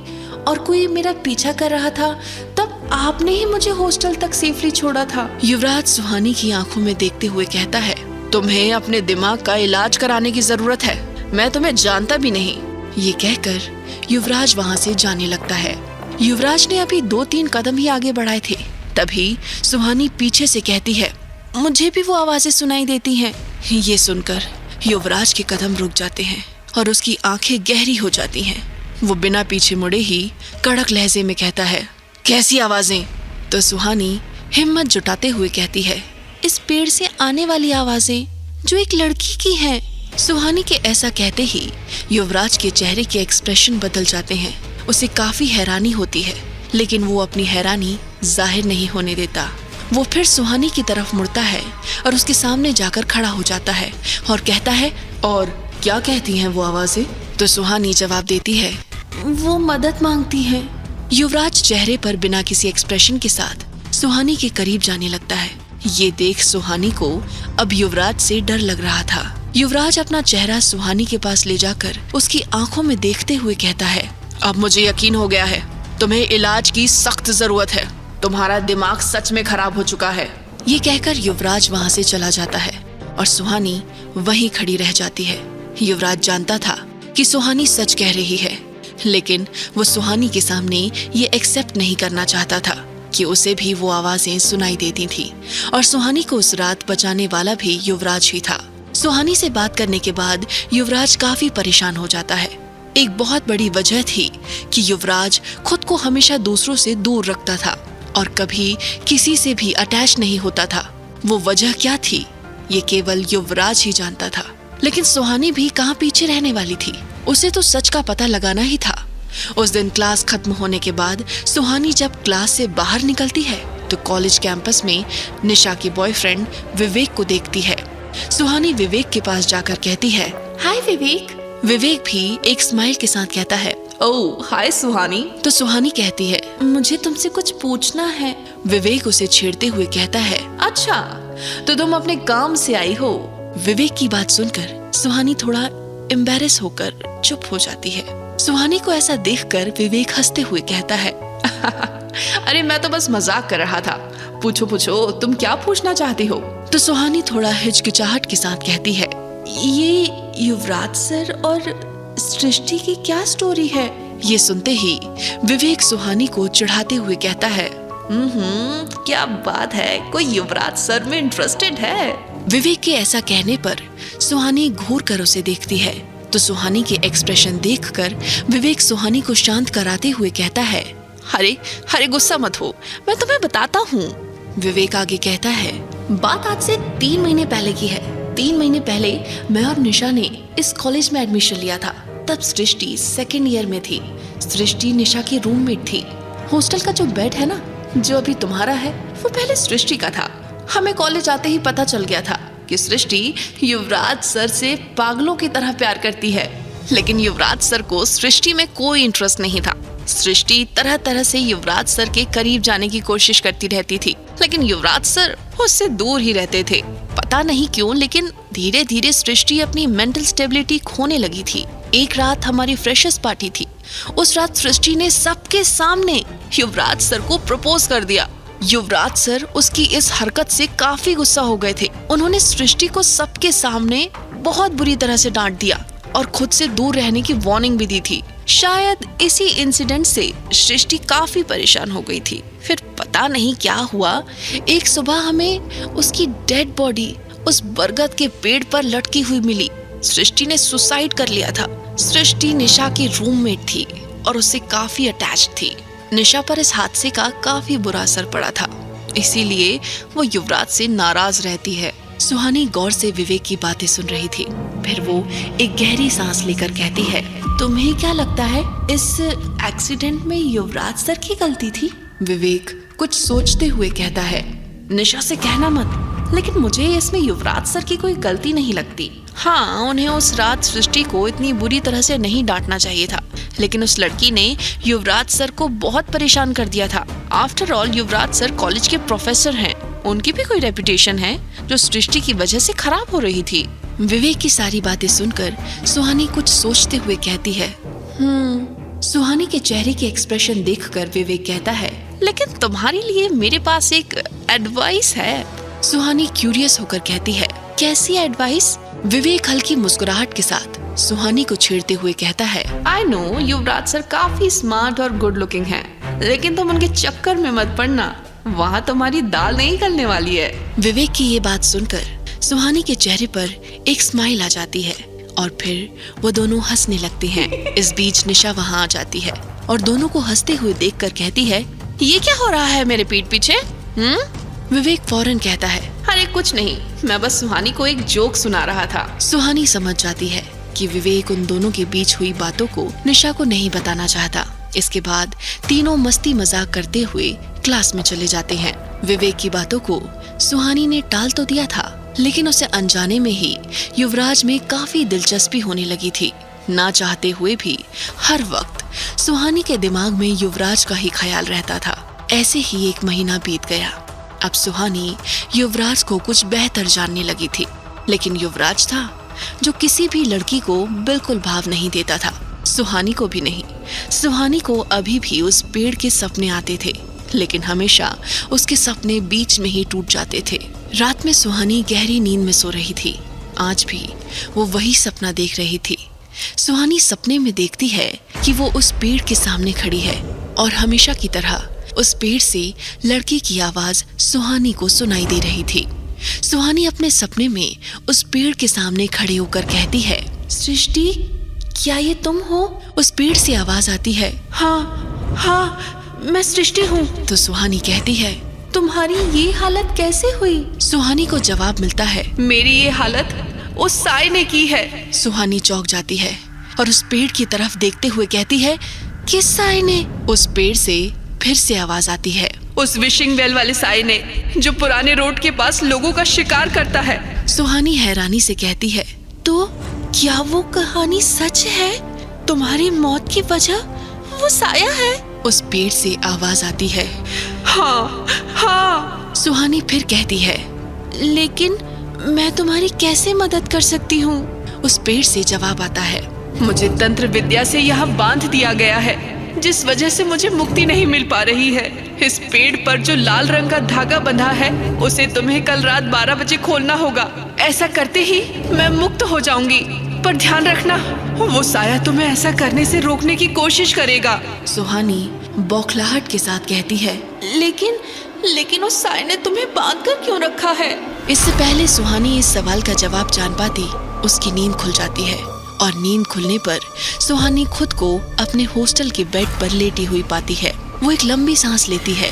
और कोई मेरा पीछा कर रहा था, तब आपने ही मुझे हॉस्टल तक सेफली छोड़ा था। युवराज सुहानी की आंखों में देखते हुए कहता है, तुम्हें अपने दिमाग का इलाज कराने की जरूरत है, मैं तुम्हें जानता भी नहीं। ये कहकर युवराज वहाँ से जाने लगता है। युवराज ने अभी 2-3 कदम ही आगे बढ़ाए थे, तभी सुहानी पीछे से कहती है, मुझे भी वो आवाजें सुनाई देती हैं। ये सुनकर युवराज के कदम रुक जाते हैं और उसकी आंखें गहरी हो जाती हैं। वो बिना पीछे मुड़े ही कड़क लहजे में कहता है, कैसी आवाजें? तो सुहानी हिम्मत जुटाते हुए कहती है, इस पेड़ से आने वाली आवाजें जो एक लड़की की हैं। सुहानी के ऐसा कहते ही युवराज के चेहरे के एक्सप्रेशन बदल जाते हैं। उसे काफी हैरानी होती है, लेकिन वो अपनी हैरानी जाहिर नहीं होने देता। वो फिर सुहानी की तरफ मुड़ता है और उसके सामने जाकर खड़ा हो जाता है और कहता है, और क्या कहती हैं वो आवाजें? तो सुहानी जवाब देती है, वो मदद मांगती हैं। युवराज चेहरे पर बिना किसी एक्सप्रेशन के साथ सुहानी के करीब जाने लगता है। ये देख सुहानी को अब युवराज से डर लग रहा था। युवराज अपना चेहरा सुहानी के पास ले जाकर उसकी आंखों में देखते हुए कहता है, अब मुझे यकीन हो गया है, तुम्हें इलाज की सख्त जरूरत है। तुम्हारा दिमाग सच में खराब हो चुका है। ये कहकर युवराज वहां से चला जाता है और सुहानी वहीं खड़ी रह जाती है। युवराज जानता था कि सुहानी सच कह रही है, लेकिन वो सुहानी के सामने ये एक्सेप्ट नहीं करना चाहता था कि उसे भी वो आवाजें सुनाई देती थी और सुहानी को उस रात बचाने वाला भी युवराज ही था। सुहानी से बात करने के बाद युवराज काफी परेशान हो जाता है। एक बहुत बड़ी वजह थी कि युवराज खुद को हमेशा दूसरों से दूर रखता था और कभी किसी से भी अटैच नहीं होता था। वो वजह क्या थी, ये केवल युवराज ही जानता था। लेकिन सुहानी भी कहाँ पीछे रहने वाली थी, उसे तो सच का पता लगाना ही था। उस दिन क्लास खत्म होने के बाद सुहानी जब क्लास से बाहर निकलती है तो कॉलेज कैंपस में निशा की बॉयफ्रेंड विवेक को देखती है। सुहानी विवेक के पास जाकर कहती है, हाय विवेक। विवेक भी एक स्माइल के साथ कहता है, ओह हाय सुहानी। तो सुहानी कहती है, मुझे तुमसे कुछ पूछना है। विवेक उसे छेड़ते हुए कहता है, अच्छा तो तुम अपने काम से आई हो। विवेक की बात सुनकर सुहानी थोड़ा एम्बैरेस होकर चुप हो जाती है। सुहानी को ऐसा देखकर विवेक हंसते हुए कहता है, अरे मैं तो बस मजाक कर रहा था। पूछो पूछो, तुम क्या पूछना चाहती हो? तो सुहानी थोड़ा हिचकिचाहट के साथ कहती है, ये युवराज सर और सृष्टि की क्या स्टोरी है? ये सुनते ही विवेक सुहानी को चिढ़ाते हुए कहता है, क्या बात है, कोई युवराज सर में इंटरेस्टेड है? विवेक के ऐसा कहने पर सुहानी घूर कर उसे देखती है तो सुहानी के एक्सप्रेशन देखकर विवेक सुहानी को शांत कराते हुए कहता है, अरे गुस्सा मत हो, मैं तुम्हें बताता हूँ। विवेक आगे कहता है, बात आज से 3 महीने पहले की है। 3 महीने पहले मैं और निशा ने इस कॉलेज में एडमिशन लिया था। तब सृष्टि 2nd ईयर में थी। सृष्टि निशा की रूममेट थी। हॉस्टल का जो बेड है ना, जो अभी तुम्हारा है, वो पहले सृष्टि का था। हमें कॉलेज आते ही पता चल गया था कि सृष्टि युवराज सर से पागलों की तरह प्यार करती है, लेकिन युवराज सर को सृष्टि में कोई इंटरेस्ट नहीं था। सृष्टि तरह तरह से युवराज सर के करीब जाने की कोशिश करती रहती थी, लेकिन युवराज सर उससे दूर ही रहते थे। पता नहीं क्यों, लेकिन धीरे धीरे सृष्टि अपनी मेंटल स्टेबिलिटी खोने लगी थी। एक रात हमारी फ्रेशर्स पार्टी थी। उस रात सृष्टि ने सबके सामने युवराज सर को प्रपोज कर दिया। युवराज सर उसकी इस हरकत से काफी गुस्सा हो गए थे। उन्होंने सृष्टि को सबके सामने बहुत बुरी तरह से डांट दिया और खुद से दूर रहने की वार्निंग भी दी थी। शायद इसी इंसिडेंट से सृष्टि काफी परेशान हो गई थी। फिर पता नहीं क्या हुआ, एक सुबह हमें उसकी डेड बॉडी उस बरगद के पेड़ पर लटकी हुई मिली। सृष्टि ने सुसाइड कर लिया था। सृष्टि निशा की रूममेट थी और उससे काफी अटैच थी। निशा पर इस हादसे का काफी बुरा असर पड़ा था, इसीलिए वो युवराज से नाराज रहती है। सुहानी गौर से विवेक की बातें सुन रही थी। फिर वो एक गहरी सांस लेकर कहती है, तुम्हें क्या लगता है इस एक्सीडेंट में युवराज सर की गलती थी? विवेक कुछ सोचते हुए कहता है, निशा से कहना मत, लेकिन मुझे इसमें युवराज सर की कोई गलती नहीं लगती। हाँ, उन्हें उस रात सृष्टि को इतनी बुरी तरह से नहीं डांटना चाहिए था, लेकिन उस लड़की ने युवराज सर को बहुत परेशान कर दिया था। आफ्टर ऑल युवराज सर कॉलेज के प्रोफेसर हैं, उनकी भी कोई रेपुटेशन है जो सृष्टि की वजह से खराब हो रही थी। विवेक की सारी बातें सुनकर सुहानी कुछ सोचते हुए कहती है, सुहानी के चेहरे के एक्सप्रेशन देखकर विवेक कहता है, लेकिन तुम्हारे लिए मेरे पास एक एडवाइस है। सुहानी क्यूरियस होकर कहती है, कैसी एडवाइस? विवेक हल्की मुस्कुराहट के साथ सुहानी को छेड़ते हुए कहता है, आई नो युवराज सर काफी स्मार्ट और गुड लुकिंग हैं, लेकिन तुम उनके चक्कर में मत पड़ना, वहाँ तुम्हारी दाल नहीं गलने वाली है। विवेक की ये बात सुनकर सुहानी के चेहरे पर एक स्माइल आ जाती है और फिर वो दोनों हंसने लगते हैं। इस बीच निशा वहाँ आ जाती है और दोनों को हंसते हुए देखकर कहती है, ये क्या हो रहा है मेरे पीठ पीछे? विवेक फौरन कहता है, अरे कुछ नहीं, मैं बस सुहानी को एक जोक सुना रहा था। सुहानी समझ जाती है कि विवेक उन दोनों के बीच हुई बातों को निशा को नहीं बताना चाहता। इसके बाद तीनों मस्ती मजाक करते हुए क्लास में चले जाते हैं। विवेक की बातों को सुहानी ने टाल तो दिया था, लेकिन उसे अनजाने में ही युवराज में काफी दिलचस्पी होने लगी थी। ना चाहते हुए भी हर वक्त सुहानी के दिमाग में युवराज का ही ख्याल रहता था। ऐसे ही 1 महीना बीत गया। अब सुहानी युवराज को कुछ बेहतर जानने लगी थी, लेकिन युवराज था जो किसी भी लड़की को बिल्कुल भाव नहीं देता था। सुहानी को भी नहीं। सुहानी को अभी भी उस पेड़ के सपने आते थे, लेकिन हमेशा उसके सपने बीच में ही टूट जाते थे। रात में सुहानी गहरी नींद में सो रही थी। आज भी वो वही सपना देख रही थी। सुहानी सपने में देखती है कि वो उस पेड़ के सामने खड़ी है और हमेशा की तरह उस पेड़ से लड़के की आवाज सुहानी को सुनाई दे रही थी। सुहानी अपने सपने में उस पेड़ के सामने खड़े होकर कहती है, सृष्टि, क्या ये तुम हो? उस पेड़ से आवाज आती है, हाँ, मैं सृष्टि हूँ। तो सुहानी कहती है, तुम्हारी ये हालत कैसे हुई? सुहानी को जवाब मिलता है, मेरी ये हालत उस साय ने की है। सुहानी चौंक जाती है और उस पेड़ की तरफ देखते हुए कहती है, किस साय ने? उस पेड़ से फिर से आवाज आती है, उस विशिंग वेल वाले साय ने, जो पुराने रोड के पास लोगों का शिकार करता है। सुहानी हैरानी से कहती है, तो क्या वो कहानी सच है? तुम्हारी मौत की वजह वो साया है? उस पेड़ से आवाज आती है, हाँ। सुहानी फिर कहती है, लेकिन मैं तुम्हारी कैसे मदद कर सकती हूँ? उस पेड़ से जवाब आता है, मुझे तंत्र विद्या से यहाँ बांध दिया गया है, जिस वजह से मुझे मुक्ति नहीं मिल पा रही है। इस पेड़ पर जो लाल रंग का धागा बंधा है, उसे तुम्हें कल रात 12 बजे खोलना होगा। ऐसा करते ही मैं मुक्त हो जाऊंगी, पर ध्यान रखना, वो साया तुम्हें ऐसा करने से रोकने की कोशिश करेगा। सुहानी बौखलाहट के साथ कहती है, लेकिन उस साय ने तुम्हें बांध कर क्यों रखा है? इससे पहले सुहानी इस सवाल का जवाब जान पाती, उसकी नींद खुल जाती है और नींद खुलने पर सुहानी खुद को अपने हॉस्टल के बेड पर लेटी हुई पाती है। वो एक लंबी सांस लेती है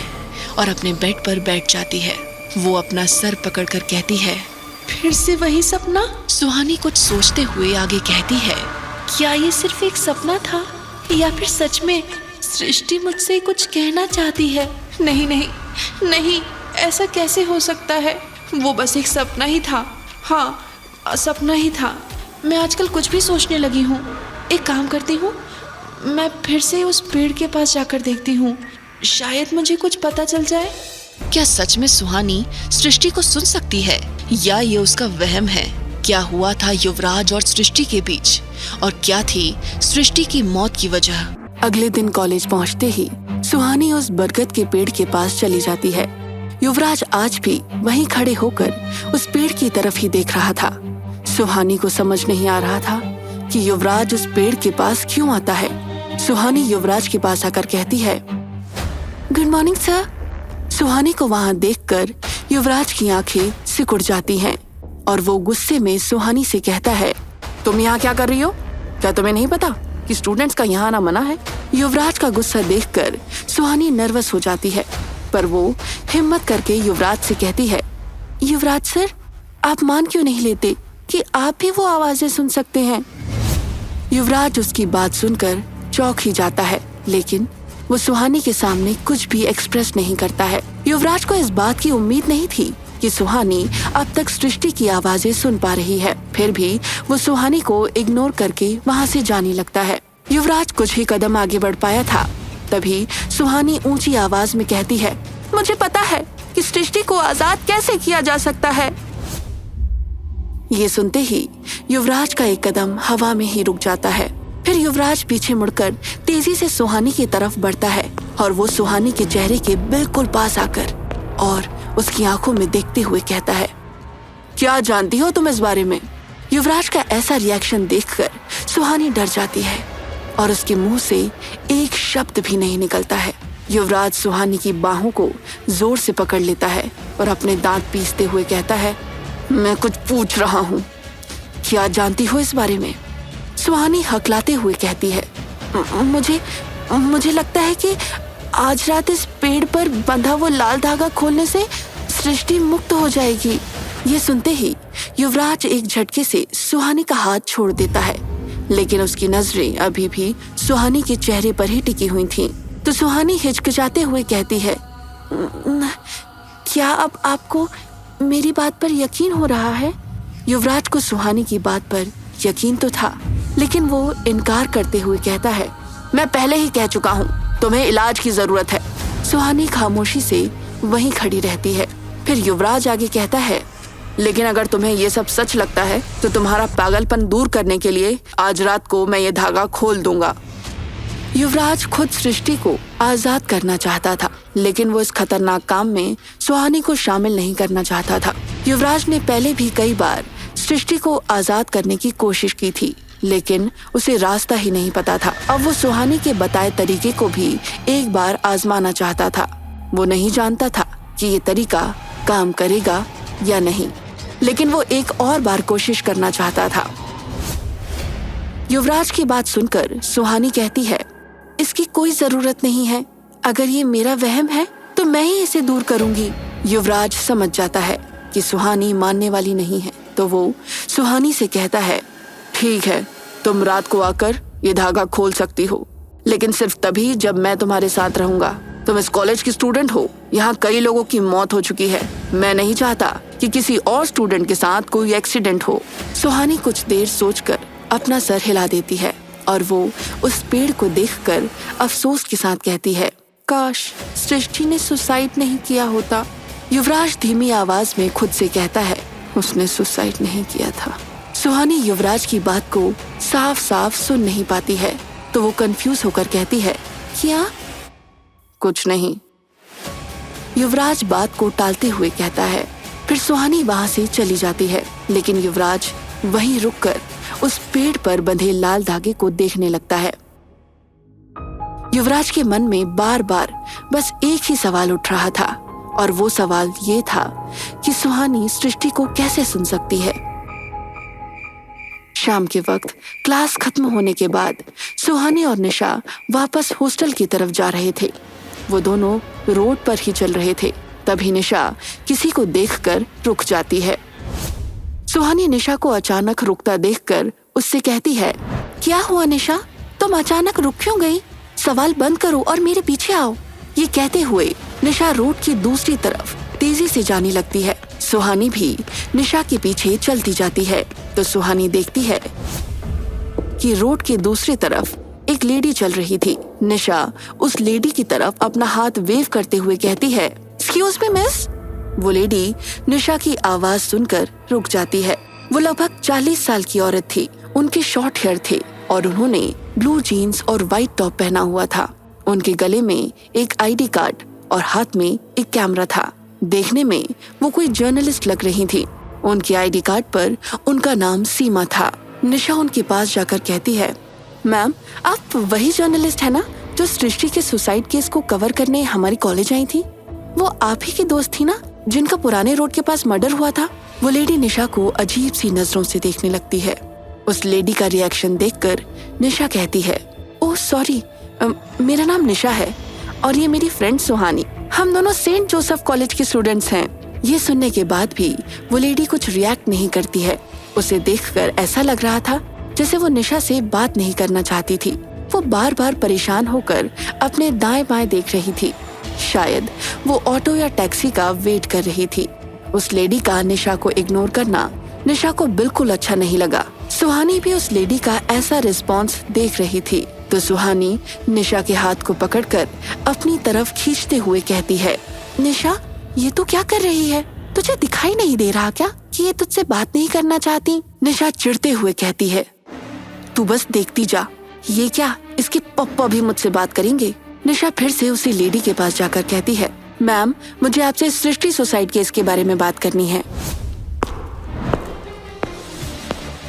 और अपने बेड पर बैठ जाती है। वो अपना सर पकड़कर कहती है, फिर से वही सपना? सुहानी कुछ सोचते हुए आगे कहती है, क्या ये सिर्फ एक सपना था या फिर सच में सृष्टि मुझसे कुछ कहना चाहती है? नहीं, ऐसा कैसे हो सकता है? वो बस एक सपना ही था। हाँ, सपना ही था। मैं आजकल कुछ भी सोचने लगी हूँ। एक काम करती हूँ, मैं फिर से उस पेड़ के पास जाकर देखती हूँ, शायद मुझे कुछ पता चल जाए। क्या सच में सुहानी सृष्टि को सुन सकती है या ये उसका वहम है? क्या हुआ था युवराज और सृष्टि के बीच, और क्या थी सृष्टि की मौत की वजह? अगले दिन कॉलेज पहुंचते ही सुहानी उस बरगद के पेड़ के पास चली जाती है। युवराज आज भी वहीं खड़े होकर उस पेड़ की तरफ ही देख रहा था। सुहानी को समझ नहीं आ रहा था कि युवराज उस पेड़ के पास क्यों आता है। सुहानी युवराज के पास आकर कहती है, गुड मॉर्निंग सर। सुहानी को वहां देखकर युवराज की आंखें सिकुड़ जाती हैं और वो गुस्से में सुहानी से कहता है, तुम यहाँ क्या कर रही हो? क्या तुम्हें नहीं पता कि स्टूडेंट्स का यहाँ आना मना है? युवराज का गुस्सा देखकर सुहानी नर्वस हो जाती है, पर वो हिम्मत करके युवराज से कहती है, युवराज सर, आप मान क्यों नहीं लेते कि आप भी वो आवाजें सुन सकते हैं? युवराज उसकी बात सुनकर चौंक ही जाता है, लेकिन वो सुहानी के सामने कुछ भी एक्सप्रेस नहीं करता है। युवराज को इस बात की उम्मीद नहीं थी कि सुहानी अब तक सृष्टि की आवाजें सुन पा रही है। फिर भी वो सुहानी को इग्नोर करके वहाँ से जाने लगता है। युवराज कुछ ही कदम आगे बढ़ पाया था, तभी सुहानी ऊंची आवाज में कहती है, मुझे पता है कि सृष्टि को आजाद कैसे किया जा सकता है। ये सुनते ही युवराज का एक कदम हवा में ही रुक जाता है। फिर युवराज पीछे मुड़कर तेजी से सुहानी की तरफ बढ़ता है और वो सुहानी के चेहरे के बिल्कुल पास आकर और उसकी आंखों में देखते हुए कहता है, क्या जानती हो तुम इस बारे में? युवराज का ऐसा रिएक्शन देखकर सुहानी डर जाती है और उसके मुंह से एक शब्द भी नहीं निकलता है। युवराज सुहानी की बाहों को जोर से पकड़ लेता है और अपने दांत पीसते हुए कहता है, मैं कुछ पूछ रहा हूँ, क्या जानती हो इस बारे में? सुहानी हकलाते हुए कहती है, मुझे लगता है कि आज रात इस पेड़ पर बंधा वो लाल धागा खोलने से सृष्टि मुक्त हो जाएगी। ये सुनते ही युवराज एक झटके से सुहानी का हाथ छोड़ देता है, लेकिन उसकी नजरें अभी भी सुहानी के चेहरे पर ही टिकी हुई थीं। तो सुहानी हिचकिचाते हुए कहती है, क्या अब आपको मेरी बात पर यकीन हो रहा है? युवराज को सुहानी की बात पर यकीन तो था, लेकिन वो इनकार करते हुए कहता है, मैं पहले ही कह चुका हूँ, तुम्हें इलाज की जरूरत है। सुहानी खामोशी से वहीं खड़ी रहती है। फिर युवराज आगे कहता है, लेकिन अगर तुम्हें ये सब सच लगता है तो तुम्हारा पागलपन दूर करने के लिए आज रात को मैं ये धागा खोल दूंगा। युवराज खुद सृष्टि को आजाद करना चाहता था, लेकिन वो इस खतरनाक काम में सुहानी को शामिल नहीं करना चाहता था। युवराज ने पहले भी कई बार सृष्टि को आजाद करने की कोशिश की थी, लेकिन उसे रास्ता ही नहीं पता था। अब वो सुहानी के बताए तरीके को भी एक बार आजमाना चाहता था। वो नहीं जानता था कि ये तरीका काम करेगा या नहीं, लेकिन वो एक और बार कोशिश करना चाहता था। युवराज की बात सुनकर सुहानी कहती है, इसकी कोई जरूरत नहीं है। अगर ये मेरा वहम है तो मैं ही इसे दूर करूंगी। युवराज समझ जाता है कि सुहानी मानने वाली नहीं है, तो वो सुहानी से कहता है, ठीक है, तुम रात को आकर ये धागा खोल सकती हो, लेकिन सिर्फ तभी जब मैं तुम्हारे साथ रहूंगा। तुम इस कॉलेज की स्टूडेंट हो, यहाँ कई लोगों की मौत हो चुकी है। मैं नहीं चाहता कि किसी और स्टूडेंट के साथ कोई एक्सीडेंट हो। सुहानी कुछ देर सोचकर अपना सर हिला देती है और वो उस पेड़ को देखकर अफसोस के साथ कहती है, काश सृष्टि ने सुसाइड नहीं किया होता। युवराज धीमी आवाज में खुद से कहता है, उसने सुसाइड नहीं किया था। सुहानी युवराज की बात को साफ साफ सुन नहीं पाती है, तो वो कंफ्यूज होकर कहती है, क्या? कुछ नहीं। युवराज बात को टालते हुए कहता है। फिर सुहानी वहां से चली जाती है, लेकिन युवराज वहीं रुककर उस पेड़ पर बंधे लाल धागे को देखने लगता है। युवराज के मन में बार बार बस एक ही सवाल उठ रहा था, और वो सवाल ये था कि सुहानी सृष्टि को कैसे सुन सकती है। शाम के वक्त क्लास खत्म होने के बाद सुहानी और निशा वापस हॉस्टल की तरफ जा रहे थे। वो दोनों रोड पर ही चल रहे थे, तभी निशा किसी को देखकर रुक जाती है। सुहानी निशा को अचानक रुकता देखकर उससे कहती है, क्या हुआ निशा, तुम अचानक रुक क्यों गई? सवाल बंद करो और मेरे पीछे आओ। ये कहते हुए निशा रोड की दूसरी तरफ तेजी से जाने लगती है। सुहानी भी निशा के पीछे चलती जाती है, तो सुहानी देखती है कि रोड की दूसरी तरफ एक लेडी चल रही थी। निशा उस लेडी की तरफ अपना हाथ वेव करते हुए कहती है, एक्सक्यूज मी मिस। वो लेडी निशा की आवाज सुनकर रुक जाती है। वो लगभग 40 साल की औरत थी। उनके शॉर्ट हेयर थे और उन्होंने ब्लू जीन्स और व्हाइट टॉप पहना हुआ था। उनके गले में एक आईडी कार्ड और हाथ में एक कैमरा था। देखने में वो कोई जर्नलिस्ट लग रही थी। उनके आईडी कार्ड पर उनका नाम सीमा था। निशा उनके पास जाकर कहती है, मैम, आप वही जर्नलिस्ट है ना जो सृष्टि के सुसाइड केस को कवर करने हमारे कॉलेज आई थी? वो आप ही की दोस्त थी ना जिनका पुराने रोड के पास मर्डर हुआ था? वो लेडी निशा को अजीब सी नजरों से देखने लगती है। उस लेडी का रिएक्शन देखकर निशा कहती है, ओह सॉरी, मेरा नाम निशा है और ये मेरी फ्रेंड सुहानी। हम दोनों सेंट जोसेफ कॉलेज के स्टूडेंट्स हैं। ये सुनने के बाद भी वो लेडी कुछ रिएक्ट नहीं करती है। उसे देखकर ऐसा लग रहा था जैसे वो निशा से बात नहीं करना चाहती थी। वो बार बार परेशान होकर अपने दाएं बाएं देख रही थी। शायद वो ऑटो या टैक्सी का वेट कर रही थी। उस लेडी का निशा को इग्नोर करना निशा को बिल्कुल अच्छा नहीं लगा। सुहानी भी उस लेडी का ऐसा रिस्पॉन्स देख रही थी, तो सुहानी निशा के हाथ को पकड़कर अपनी तरफ खींचते हुए कहती है, निशा, ये तू क्या कर रही है? तुझे दिखाई नहीं दे रहा क्या कि ये तुझसे बात नहीं करना चाहती? निशा चिढ़ते हुए कहती है, तू बस देखती जा। ये क्या, इसके पप्पा भी मुझसे बात करेंगे? निशा फिर से उसी लेडी के पास जाकर कहती है, मैम, मुझे आपसे सृष्टि सुसाइड केस के बारे में बात करनी है।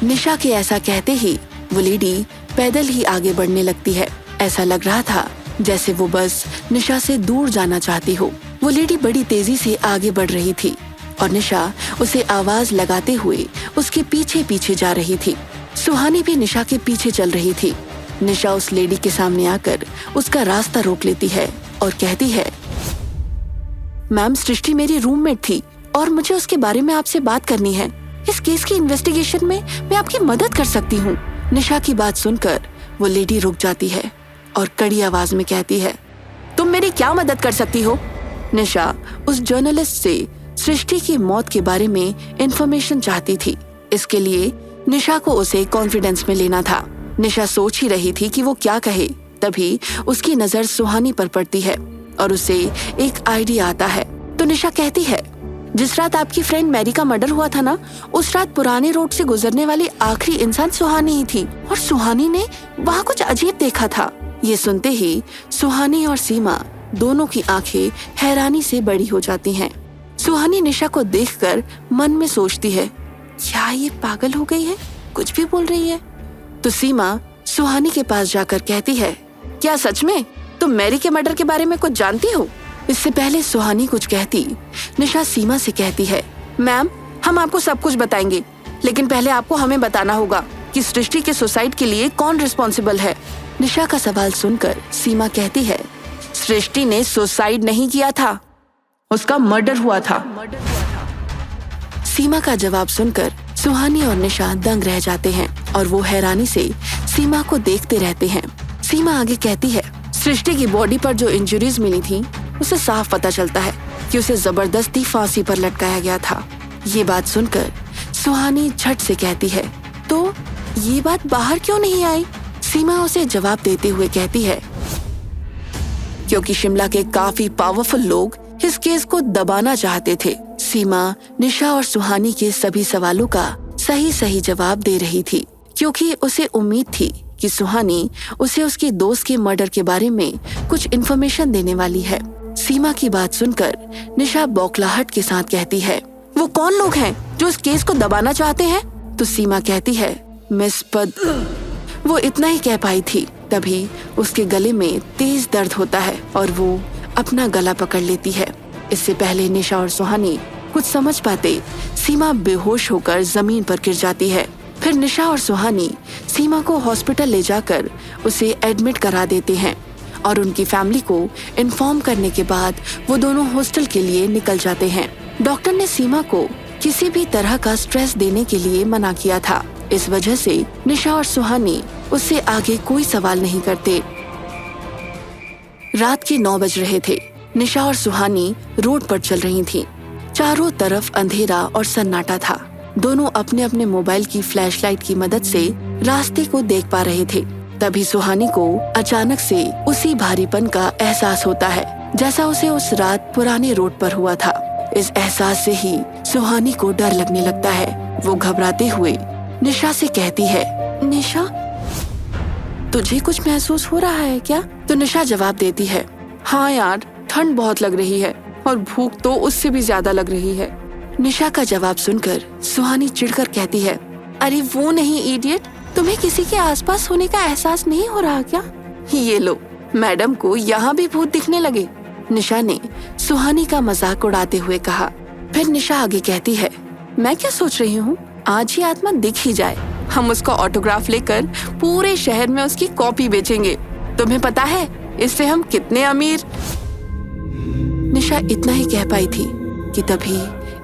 निशा के ऐसा कहते ही वो लेडी पैदल ही आगे बढ़ने लगती है। ऐसा लग रहा था जैसे वो बस निशा से दूर जाना चाहती हो। वो लेडी बड़ी तेजी से आगे बढ़ रही थी और निशा उसे आवाज लगाते हुए उसके पीछे पीछे जा रही थी। सुहानी भी निशा के पीछे चल रही थी। निशा उस लेडी के सामने आकर उसका रास्ता रोक लेती है और कहती है, मैम, सृष्टि मेरी रूममेट थी और मुझे उसके बारे में आपसे बात करनी है। इस केस की इन्वेस्टिगेशन में मैं आपकी मदद कर सकती हूँ। निशा की बात सुनकर वो लेडी रुक जाती है और कड़ी आवाज में कहती है, तुम मेरी क्या मदद कर सकती हो? निशा उस जर्नलिस्ट से सृष्टि की मौत के बारे में इंफॉर्मेशन चाहती थी। इसके लिए निशा को उसे कॉन्फिडेंस में लेना था। निशा सोच ही रही थी कि वो क्या कहे, तभी उसकी नजर सुहानी पर पड़ती है और उसे एक आइडिया आता है। तो निशा कहती है, जिस रात आपकी फ्रेंड मैरी का मर्डर हुआ था ना, उस रात पुराने रोड से गुजरने वाली आखिरी इंसान सुहानी ही थी और सुहानी ने वहाँ कुछ अजीब देखा था। ये सुनते ही सुहानी और सीमा दोनों की आंखें हैरानी से बड़ी हो जाती हैं। सुहानी निशा को देखकर मन में सोचती है, क्या ये पागल हो गई है, कुछ भी बोल रही है। तो सीमा सुहानी के पास जाकर कहती है, क्या सच में तुम मैरी के मर्डर के बारे में कुछ जानती हो? इससे पहले सुहानी कुछ कहती, निशा सीमा से कहती है, मैम हम आपको सब कुछ बताएंगे, लेकिन पहले आपको हमें बताना होगा कि सृष्टि के सुसाइड के लिए कौन रिस्पॉन्सिबल है। निशा का सवाल सुनकर सीमा कहती है, सृष्टि ने सुसाइड नहीं किया था, उसका मर्डर हुआ था। सीमा का जवाब सुनकर सुहानी और निशा दंग रह जाते हैं और वो हैरानी से सीमा को देखते रहते हैं। सीमा आगे कहती है, सृष्टि की बॉडी पर जो इंजरीज मिली थी उसे साफ पता चलता है कि उसे जबरदस्ती फांसी पर लटकाया गया था। ये बात सुनकर सुहानी झट से कहती है, तो ये बात बाहर क्यों नहीं आई? सीमा उसे जवाब देते हुए कहती है, क्योंकि शिमला के काफी पावरफुल लोग इस केस को दबाना चाहते थे। सीमा निशा और सुहानी के सभी सवालों का सही जवाब दे रही थी, क्योंकि उसे उम्मीद थी कि सुहानी उसे उसके दोस्त के मर्डर के बारे में कुछ इन्फॉर्मेशन देने वाली है। सीमा की बात सुनकर निशा बौखलाहट के साथ कहती है, वो कौन लोग हैं जो इस केस को दबाना चाहते हैं? तो सीमा कहती है, मिस पद। वो इतना ही कह पाई थी, तभी उसके गले में तेज दर्द होता है और वो अपना गला पकड़ लेती है। इससे पहले निशा और सुहानी कुछ समझ पाते, सीमा बेहोश होकर जमीन पर गिर जाती है। फिर निशा और सुहानी सीमा को हॉस्पिटल ले जाकर उसे एडमिट करा देते हैं और उनकी फैमिली को इन्फॉर्म करने के बाद वो दोनों हॉस्टल के लिए निकल जाते हैं। डॉक्टर ने सीमा को किसी भी तरह का स्ट्रेस देने के लिए मना किया था। इस वजह से निशा और सुहानी उससे आगे कोई सवाल नहीं करते। रात के 9 बज रहे थे। निशा और सुहानी रोड पर चल रही थीं। चारों तरफ अंधेरा और सन्नाटा था। दोनों अपने अपने मोबाइल की फ्लैशलाइट की मदद से रास्ते को देख पा रहे थे। तभी सुहानी को अचानक से उसी भारीपन का एहसास होता है जैसा उसे उस रात पुराने रोड पर हुआ था। इस एहसास से ही सुहानी को डर लगने लगता है। वो घबराते हुए निशा से कहती है, निशा तुझे कुछ महसूस हो रहा है क्या? तो निशा जवाब देती है, हाँ यार, ठंड बहुत लग रही है और भूख तो उससे भी ज्यादा लग रही है। निशा का जवाब सुनकर सुहानी चिढ़कर कहती है, अरे वो नहीं इडियट, तुम्हें किसी के आसपास होने का एहसास नहीं हो रहा क्या? ये लो, मैडम को यहाँ भी भूत दिखने लगे। निशा ने सुहानी का मजाक उड़ाते हुए कहा। फिर निशा आगे कहती है, मैं क्या सोच रही हूँ, आज ही आत्मा दिख ही जाए, हम उसका ऑटोग्राफ लेकर पूरे शहर में उसकी कॉपी बेचेंगे। तुम्हें पता है इससे हम कितने अमीर। निशा इतना ही कह पाई थी कि तभी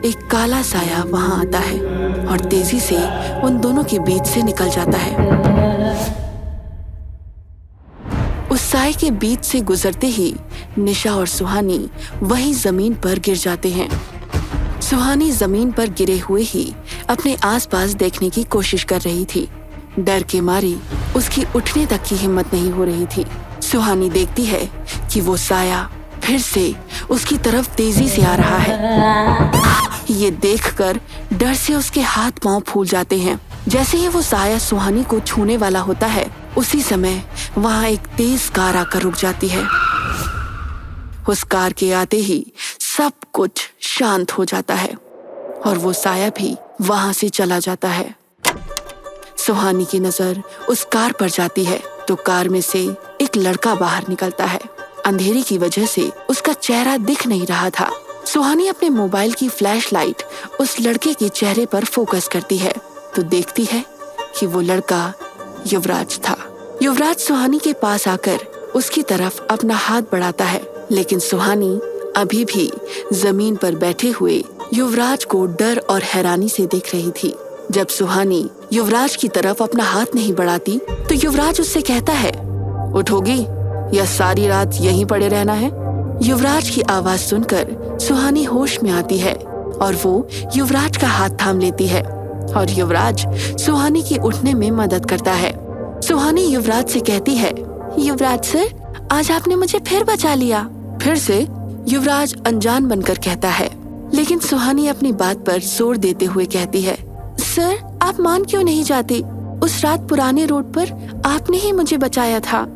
एक काला साया वहां आता है और तेजी से उन दोनों के बीच से निकल जाता है। उस साए के बीच से गुजरते ही निशा और सुहानी वहीं जमीन पर गिर जाते हैं। सुहानी जमीन पर गिरे हुए ही अपने आसपास देखने की कोशिश कर रही थी। डर के मारी उसकी उठने तक की हिम्मत नहीं हो रही थी। सुहानी देखती है कि वो साया फिर से उसकी तरफ तेजी से आ रहा है। ये देखकर डर से उसके हाथ पांव फूल जाते हैं। जैसे ही वो साया सुहानी को छूने वाला होता है, उसी समय वहां एक तेज कार आकर रुक जाती है। उस कार के आते ही सब कुछ शांत हो जाता है और वो साया भी वहां से चला जाता है। सुहानी की नजर उस कार पर जाती है तो कार में से एक लड़का बाहर निकलता है। अंधेरे की वजह से उसका चेहरा दिख नहीं रहा था। सुहानी अपने मोबाइल की फ्लैशलाइट उस लड़के के चेहरे पर फोकस करती है तो देखती है कि वो लड़का युवराज था। युवराज सुहानी के पास आकर उसकी तरफ अपना हाथ बढ़ाता है, लेकिन सुहानी अभी भी जमीन पर बैठे हुए युवराज को डर और हैरानी से देख रही थी। जब सुहानी युवराज की तरफ अपना हाथ नहीं बढ़ाती तो युवराज उससे कहता है, उठोगी या सारी रात यहीं पड़े रहना है? युवराज की आवाज सुनकर सुहानी होश में आती है और वो युवराज का हाथ थाम लेती है और युवराज सुहानी की उठने में मदद करता है। सुहानी युवराज से कहती है, युवराज सर, आज आपने मुझे फिर बचा लिया। फिर से युवराज अनजान बनकर कहता है, लेकिन सुहानी अपनी बात पर जोर देते हुए कहती है, सर आप मान क्यों नहीं जाते? उस रात पुराने रोड पर आपने ही मुझे बचाया था।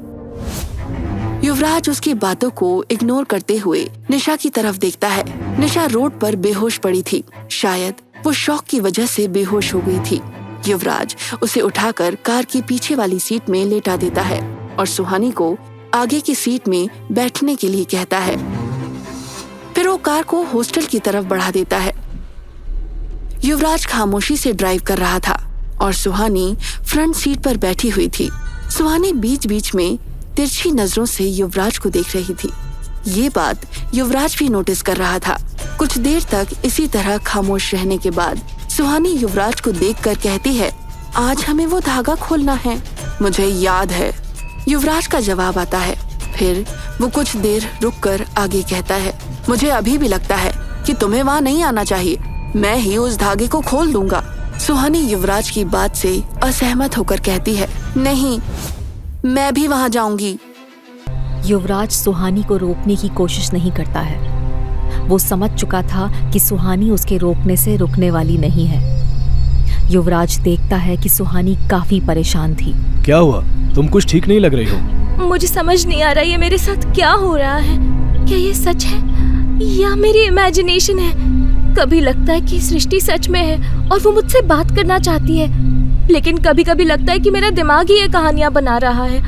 युवराज उसकी बातों को इग्नोर करते हुए निशा की तरफ देखता है। निशा रोड पर बेहोश पड़ी थी। शायद वो शॉक की वजह से बेहोश हो गई थी। युवराज उसे उठाकर कार की पीछे वाली सीट में लेटा देता है और सुहानी को आगे की सीट में बैठने के लिए कहता है। फिर वो कार को हॉस्टल की तरफ बढ़ा देता है। युवराज खामोशी से ड्राइव कर रहा था और सुहानी फ्रंट सीट पर बैठी हुई थी। सुहानी बीच बीच में तिरछी नजरों से युवराज को देख रही थी। ये बात युवराज भी नोटिस कर रहा था। कुछ देर तक इसी तरह खामोश रहने के बाद सुहानी युवराज को देखकर कहती है, आज हमें वो धागा खोलना है। मुझे याद है, युवराज का जवाब आता है। फिर वो कुछ देर रुककर आगे कहता है, मुझे अभी भी लगता है कि तुम्हें वहाँ नहीं आना चाहिए। मैं ही उस धागे को खोल दूंगा। सुहानी युवराज की बात से असहमत होकर कहती है, नहीं, मैं भी वहाँ जाऊंगी। युवराज सुहानी को रोकने की कोशिश नहीं करता है। वो समझ चुका था कि सुहानी उसके रोकने से रुकने वाली नहीं है। युवराज देखता है कि सुहानी काफी परेशान थी। क्या हुआ? तुम कुछ ठीक नहीं लग रही हो। मुझे समझ नहीं आ रहा ये मेरे साथ क्या हो रहा है। क्या ये सच है या मेरी इमेजिनेशन है? कभी लगता है कि सृष्टि सच में है और वो मुझसे बात करना चाहती है, लेकिन कभी कभी लगता है कि मेरा दिमाग ही ये कहानियां बना रहा है।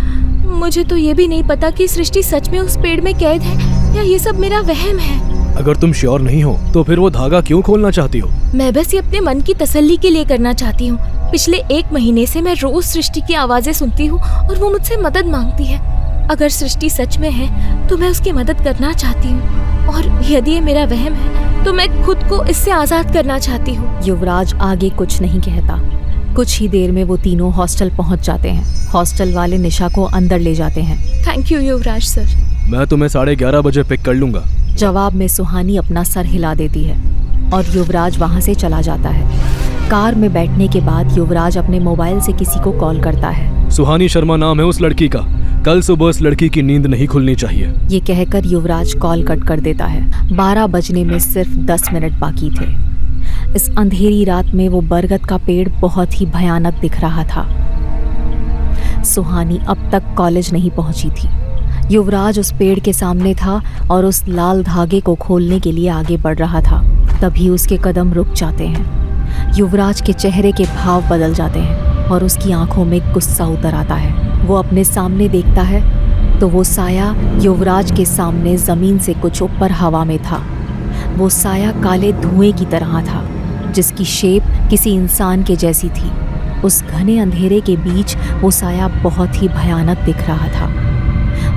मुझे तो ये भी नहीं पता कि सृष्टि सच में उस पेड़ में कैद है या ये सब मेरा वहम है। अगर तुम श्योर नहीं हो तो फिर वो धागा क्यों खोलना चाहती हो? मैं बस ये अपने मन की तसल्ली के लिए करना चाहती हूँ। पिछले 1 महीने से मैं रोज सृष्टि की आवाजें सुनती हूँ और वो मुझसे मदद मांगती है। अगर सृष्टि सच में है तो मैं उसकी मदद करना चाहती हूँ, और यदि ये मेरा वहम है तो मैं खुद को इससे आजाद करना चाहती हूँ। युवराज आगे कुछ नहीं कहता। कुछ ही देर में वो तीनों हॉस्टल पहुंच जाते हैं। हॉस्टल वाले निशा को अंदर ले जाते हैं। Thank you Yuvraj sir. मैं तुम्हें 11:30 बजे पिक कर लूंगा। जवाब में सुहानी अपना सर हिला देती है और युवराज वहां से चला जाता है। कार में बैठने के बाद युवराज अपने मोबाइल से किसी को कॉल करता है। सुहानी शर्मा नाम है उस लड़की का। कल सुबह उस लड़की की नींद नहीं खुलनी चाहिए। ये कहकर युवराज कॉल कट कर देता है। 12 बजने में सिर्फ 10 मिनट बाकी थे। इस अंधेरी रात में वो बरगद का पेड़ बहुत ही भयानक दिख रहा था। सुहानी अब तक कॉलेज नहीं पहुंची थी। युवराज उस पेड़ के सामने था और उस लाल धागे को खोलने के लिए आगे बढ़ रहा था। तभी उसके कदम रुक जाते हैं। युवराज के चेहरे के भाव बदल जाते हैं और उसकी आंखों में गुस्सा उतर आता है। वो अपने सामने देखता है तो वो साया युवराज के सामने जमीन से कुछ ऊपर हवा में था। वो साया काले धुएं की तरह था, जिसकी शेप किसी इंसान के जैसी थी। उस घने अंधेरे के बीच वो साया बहुत ही भयानक दिख रहा था।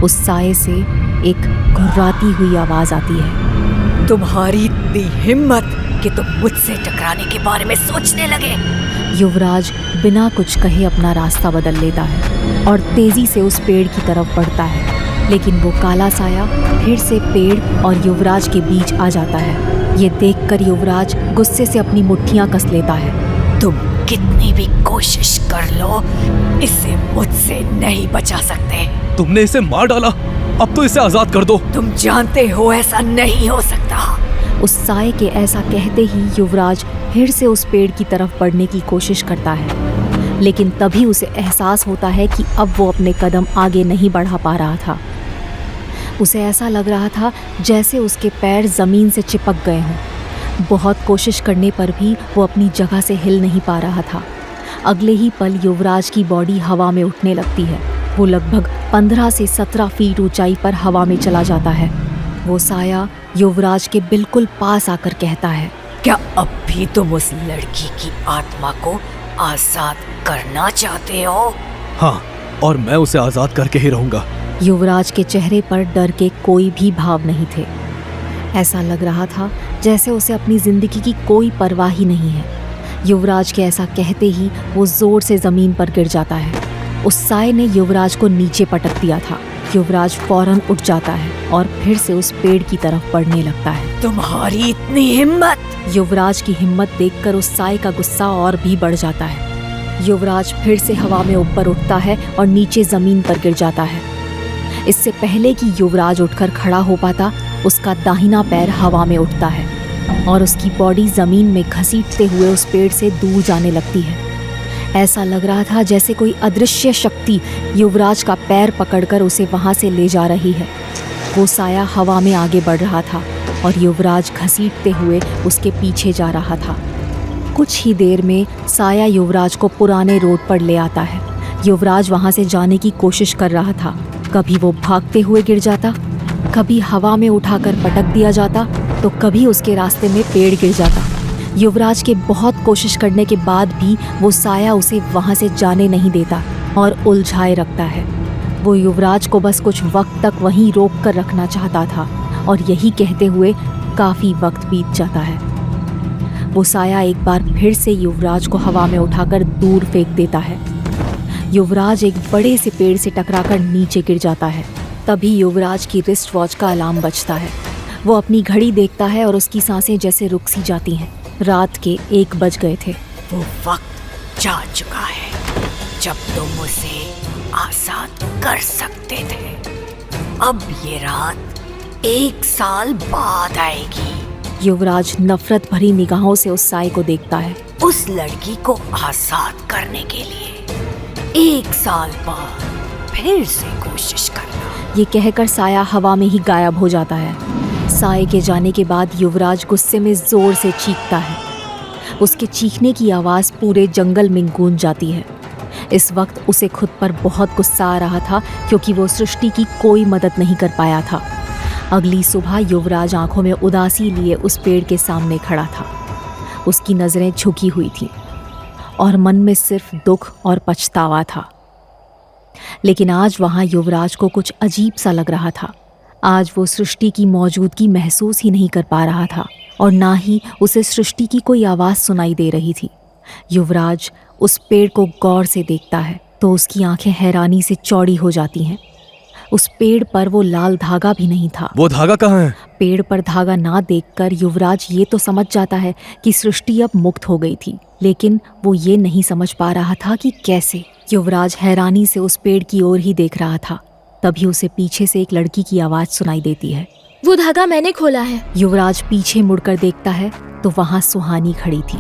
उस साये से एक घुर्राती हुई आवाज आती है, तुम्हारी इतनी हिम्मत कि तुम मुझसे टकराने के बारे में सोचने लगे। युवराज बिना कुछ कहे अपना रास्ता बदल लेता है और तेजी से उस पेड़ की तरफ बढ़ता है, लेकिन वो काला साया फिर से पेड़ और युवराज के बीच आ जाता है। ये देखकर युवराज गुस्से से अपनी मुट्ठियां कस लेता है। तुम कितनी भी कोशिश कर लो, इसे मुझसे नहीं बचा सकते। तुमने इसे मार डाला, अब तो इसे आजाद कर दो। तुम जानते हो ऐसा नहीं हो सकता। उस साये के ऐसा कहते ही युवराज फिर से उस पेड़ की तरफ बढ़ने की कोशिश करता है, लेकिन तभी उसे एहसास होता है कि अब वो अपने कदम आगे नहीं बढ़ा पा रहा था। उसे ऐसा लग रहा था जैसे उसके पैर जमीन से चिपक गए हों। बहुत कोशिश करने पर भी वो अपनी जगह से हिल नहीं पा रहा था। अगले ही पल युवराज की बॉडी हवा में उठने लगती है। वो लगभग 15 से 17 फीट ऊंचाई पर हवा में चला जाता है। वो साया युवराज के बिल्कुल पास आकर कहता है, क्या अब भी तुम उस लड़की की आत्मा को आजाद करना चाहते हो? हाँ, और मैं उसे आजाद करके ही रहूंगा। युवराज के चेहरे पर डर के कोई भी भाव नहीं थे। ऐसा लग रहा था जैसे उसे अपनी जिंदगी की कोई परवाह ही नहीं है। युवराज के ऐसा कहते ही वो जोर से जमीन पर गिर जाता है। उस साये ने युवराज को नीचे पटक दिया था। युवराज फौरन उठ जाता है और फिर से उस पेड़ की तरफ बढ़ने लगता है। तुम्हारी इतनी हिम्मत! युवराज की हिम्मत देखकर उस साये का गुस्सा और भी बढ़ जाता है। युवराज फिर से हवा में ऊपर उठता है और नीचे जमीन पर गिर जाता है। इससे पहले कि युवराज उठकर खड़ा हो पाता, उसका दाहिना पैर हवा में उठता है और उसकी बॉडी जमीन में घसीटते हुए उस पेड़ से दूर जाने लगती है। ऐसा लग रहा था जैसे कोई अदृश्य शक्ति युवराज का पैर पकड़कर उसे वहां से ले जा रही है। वो साया हवा में आगे बढ़ रहा था और युवराज घसीटते हुए उसके पीछे जा रहा था। कुछ ही देर में साया युवराज को पुराने रोड पर ले आता है। युवराज वहां से जाने की कोशिश कर रहा था। कभी वो भागते हुए गिर जाता, कभी हवा में उठाकर पटक दिया जाता, तो कभी उसके रास्ते में पेड़ गिर जाता। युवराज के बहुत कोशिश करने के बाद भी वो साया उसे वहां से जाने नहीं देता और उलझाए रखता है। वो युवराज को बस कुछ वक्त तक वहीं रोक कर रखना चाहता था और यही कहते हुए काफी वक्त बीत जाता है। वो साया एक बार फिर से युवराज को हवा में उठाकर दूर फेंक देता है। युवराज एक बड़े से पेड़ से टकराकर नीचे गिर जाता है। तभी युवराज की रिस्ट वॉच का अलार्म बजता है। वो अपनी घड़ी देखता है और उसकी सांसें जैसे रुक सी जाती हैं। रात के 1 बज गए थे। वो वक्त जा चुका है जब तुम उसे आजाद कर सकते थे। अब ये रात 1 साल बाद आएगी। युवराज नफरत भरी निगाहों से उस साए को देखता है। उस लड़की को आजाद करने के लिए 1 साल बाद फिर से कोशिश करना। ये कहकर साया हवा में ही गायब हो जाता है। साए के जाने के बाद युवराज गुस्से में जोर से चीखता है। उसके चीखने की आवाज़ पूरे जंगल में गूंज जाती है। इस वक्त उसे खुद पर बहुत गुस्सा आ रहा था क्योंकि वो सृष्टि की कोई मदद नहीं कर पाया था। अगली सुबह युवराज आंखों में उदासी लिए उस पेड़ के सामने खड़ा था। उसकी नज़रें झुकी हुई थीं और मन में सिर्फ दुख और पछतावा था। लेकिन आज वहाँ युवराज को कुछ अजीब सा लग रहा था। आज वो सृष्टि की मौजूदगी महसूस ही नहीं कर पा रहा था और ना ही उसे सृष्टि की कोई आवाज़ सुनाई दे रही थी। युवराज उस पेड़ को गौर से देखता है तो उसकी आंखें हैरानी से चौड़ी हो जाती हैं। उस पेड़ पर वो लाल धागा भी नहीं था। वो धागा कहाँ है? पेड़ पर धागा ना देखकर युवराज ये तो समझ जाता है कि सृष्टि अब मुक्त हो गई थी, लेकिन वो ये नहीं समझ पा रहा था कि कैसे। युवराज हैरानी से उस पेड़ की ओर ही देख रहा था। तभी उसे पीछे से एक लड़की की आवाज सुनाई देती है। वो धागा मैंने खोला है। युवराज पीछे मुड़कर देखता है तो वहाँ सुहानी खड़ी थी।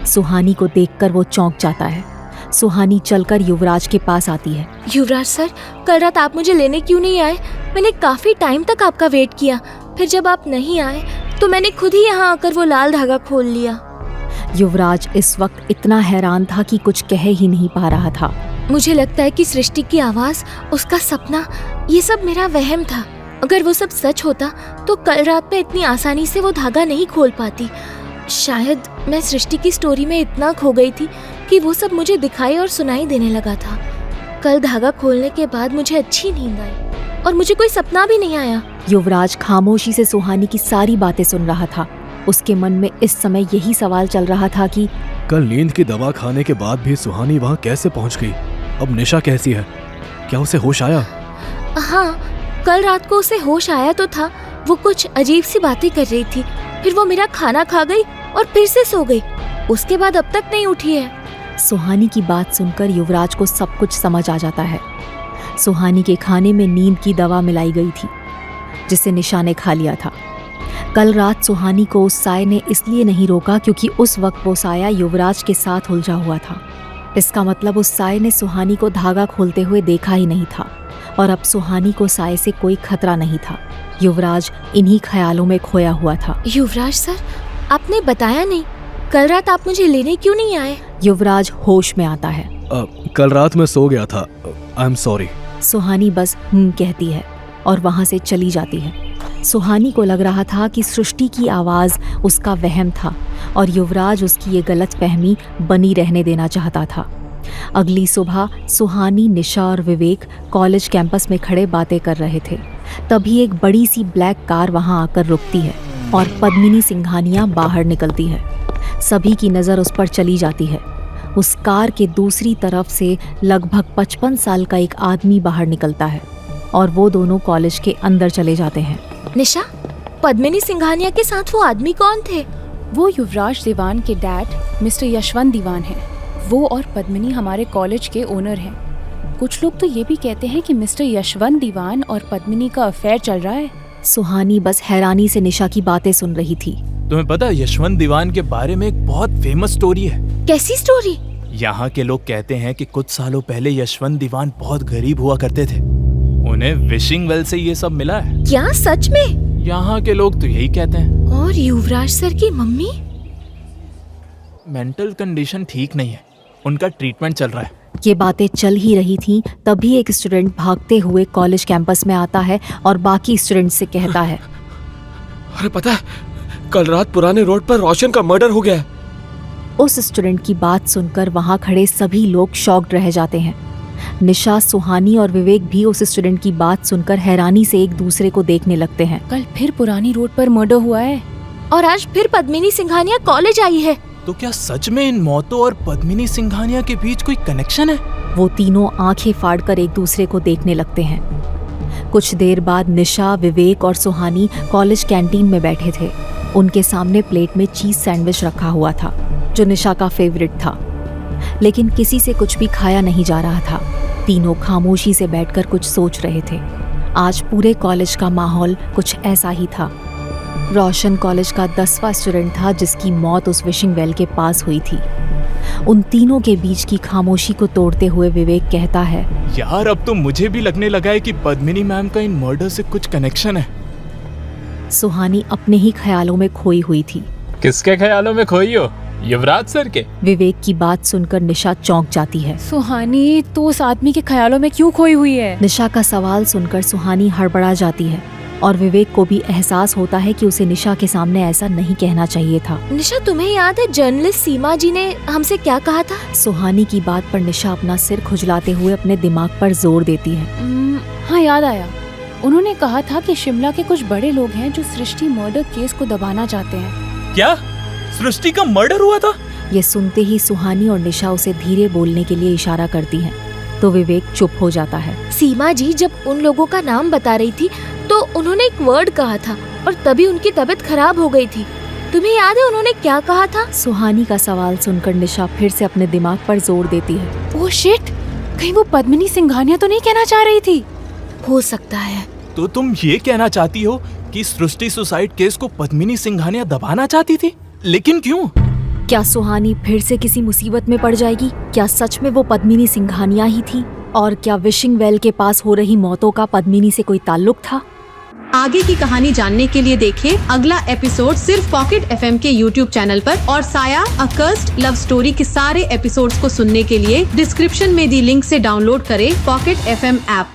सुहानी को देखकर वो चौंक जाता है। सुहानी चलकर युवराज के पास आती है। युवराज सर, कल रात आप मुझे लेने क्यों नहीं आए? मैंने काफी टाइम तक आपका वेट किया। फिर जब आप नहीं आए तो मैंने खुद ही यहाँ आकर वो लाल धागा खोल लिया। युवराज इस वक्त इतना हैरान था कि कुछ कह ही नहीं पा रहा था। मुझे लगता है कि सृष्टि की आवाज, उसका सपना, ये सब मेरा वहम था। अगर वो सब सच होता तो कल रात में इतनी आसानी से वो धागा नहीं खोल पाती। शायद मैं सृष्टि की स्टोरी में इतना खो गई थी कि वो सब मुझे दिखाई और सुनाई देने लगा था। कल धागा खोलने के बाद मुझे अच्छी नींद आई और मुझे कोई सपना भी नहीं आया। युवराज खामोशी से सुहानी की सारी बातें सुन रहा था। उसके मन में इस समय यही सवाल चल रहा था कि कल नींद की दवा खाने के बाद भी सुहानी वहाँ कैसे पहुँच गई? अब निशा कैसी है? क्या उसे होश आया? हाँ, कल रात को उसे होश आया तो था। वो कुछ अजीब सी बातें कर रही थी। फिर वो मेरा खाना खा गई और फिर से सो गई। उसके बाद अब तक नहीं उठी है। सुहानी की बात सुनकर युवराज को सब कुछ समझ आ जाता है। सुहानी के खाने में नींद की दवा मिलाई गई थी जिसे निशा ने खा लिया था। कल रात सुहानी को उस साए ने इसलिए नहीं रोका क्योंकि उस वक्त वो साया युवराज के साथ उलझा हुआ था। इसका मतलब उस साए ने सुहानी को धागा खोलते हुए देखा ही नहीं था और अब सुहानी को साए से कोई खतरा नहीं था। युवराज इन्हीं ख्यालों में खोया हुआ था। युवराज सर, आपने बताया नहीं, कल रात आप मुझे लेने क्यों नहीं आए? युवराज होश में आता है। कल रात मैं सो गया था। I am sorry. सुहानी बस कहती है और वहां से चली जाती है। सुहानी को लग रहा था कि सृष्टि की आवाज उसका वहम था और युवराज उसकी ये गलतफहमी बनी रहने देना चाहता था। अगली सुबह सुहानी, निशा और विवेक कॉलेज कैंपस में खड़े बातें कर रहे थे। तभी एक बड़ी सी ब्लैक कार वहां आकर रुकती है और पद्मिनी सिंघानिया बाहर निकलती है। सभी की नज़र उस पर चली जाती है। उस कार के दूसरी तरफ से लगभग 55 साल का एक आदमी बाहर निकलता है और वो दोनों कॉलेज के अंदर चले जाते हैं। निशा, पद्मिनी सिंघानिया के साथ वो आदमी कौन थे? वो युवराज दीवान के डैड मिस्टर यशवंत दीवान हैं। वो और पद्मिनी हमारे कॉलेज के ओनर हैं। कुछ लोग तो ये भी कहते हैं कि मिस्टर यशवंत दीवान और पद्मिनी का अफेयर चल रहा है। सुहानी बस हैरानी से निशा की बातें सुन रही थी। तुम्हें पता है यशवंत दीवान के बारे में एक बहुत फेमस स्टोरी है। कैसी स्टोरी? यहाँ के लोग कहते हैं कि कुछ सालों पहले यशवंत दीवान बहुत गरीब हुआ करते थे। उन्हें विशिंग वेल से ये सब मिला है। क्या सच में? यहाँ के लोग तो यही कहते हैं। और युवराज सर की मम्मी? मेंटल कंडीशन ठीक नहीं है, उनका ट्रीटमेंट चल रहा है। ये बातें चल ही रही थीं, तभी एक स्टूडेंट भागते हुए कॉलेज कैंपस में आता है और बाकी स्टूडेंट से कहता है, अरे पता है, कल रात पुराने रोड पर रोशन का मर्डर हो गया है। उस स्टूडेंट की बात सुनकर वहां खड़े सभी लोग शॉक्ड रह जाते हैं। निशा, सुहानी और विवेक भी उस स्टूडेंट की बात सुनकर हैरानी से एक दूसरे को देखने लगते हैं। कल फिर पुरानी रोड पर मर्डर हुआ है और आज फिर पद्मिनी सिंघानिया कॉलेज आई है। तो क्या सच में इन मौतों और पद्मिनी सिंघानिया के बीच कोई कनेक्शन है? वो तीनों आंखें फाड़कर एक दूसरे को देखने लगते हैं। कुछ देर बाद निशा, विवेक और सुहानी कॉलेज कैंटीन में बैठे थे। उनके सामने प्लेट में चीज सैंडविच रखा हुआ था, जो निशा का फेवरेट था, लेकिन किसी से कुछ भी खाया नहीं जा रहा था। तीनों खामोशी से बैठकर कुछ सोच रहे थे। आज पूरे कॉलेज का माहौल कुछ ऐसा ही था। रोशन कॉलेज का 10वां स्टूडेंट था जिसकी मौत उस विशिंग वेल के पास हुई थी। उन तीनों के बीच की खामोशी को तोड़ते हुए विवेक कहता है, यार अब तो मुझे भी लगने लगा है कि पद्मिनी मैम का इन मर्डर से कुछ कनेक्शन है। सुहानी अपने ही ख्यालों में खोई हुई थी। किसके ख्यालों में खोई हो? युवराज सर के? विवेक की बात सुनकर निशा चौंक जाती है। सुहानी तो उस आदमी के ख्यालों में क्यों खोई हुई है? निशा का सवाल सुनकर सुहानी हड़बड़ा जाती है और विवेक को भी एहसास होता है कि उसे निशा के सामने ऐसा नहीं कहना चाहिए था। निशा, तुम्हें याद है जर्नलिस्ट सीमा जी ने हमसे क्या कहा था? सुहानी की बात पर निशा अपना सिर खुजलाते हुए अपने दिमाग पर जोर देती है। हाँ, याद आया। उन्होंने कहा था कि शिमला के कुछ बड़े लोग हैं जो सृष्टि मर्डर केस को दबाना चाहते हैं। क्या सृष्टि का मर्डर हुआ था? ये सुनते ही सुहानी और निशा उसे धीरे बोलने के लिए इशारा करती हैं, तो विवेक चुप हो जाता है। सीमा जी जब उन लोगों का नाम बता रही थी तो उन्होंने एक वर्ड कहा था और तभी उनकी तबीयत खराब हो गई थी। तुम्हें याद है उन्होंने क्या कहा था? सुहानी का सवाल सुनकर निशा फिर से अपने दिमाग पर जोर देती है। ओह शिट, कहीं वो पद्मिनी सिंघानिया तो नहीं कहना चाह रही थी? हो सकता है। तो तुम ये कहना चाहती हो कि सृष्टि सुसाइड केस को पद्मिनी सिंघानिया दबाना चाहती थी? लेकिन क्यों? क्या सुहानी फिर से किसी मुसीबत में पड़ जाएगी? क्या सच में वो पद्मिनी सिंघानिया ही थी? और क्या विशिंग वेल के पास हो रही मौतों का पद्मिनी से कोई ताल्लुक था? आगे की कहानी जानने के लिए देखें अगला एपिसोड सिर्फ पॉकेट FM के YouTube चैनल पर, और साया अ कर्स्ड लव स्टोरी के सारे एपिसोड्स को सुनने के लिए डिस्क्रिप्शन में दी लिंक से डाउनलोड करें पॉकेट FM ऐप।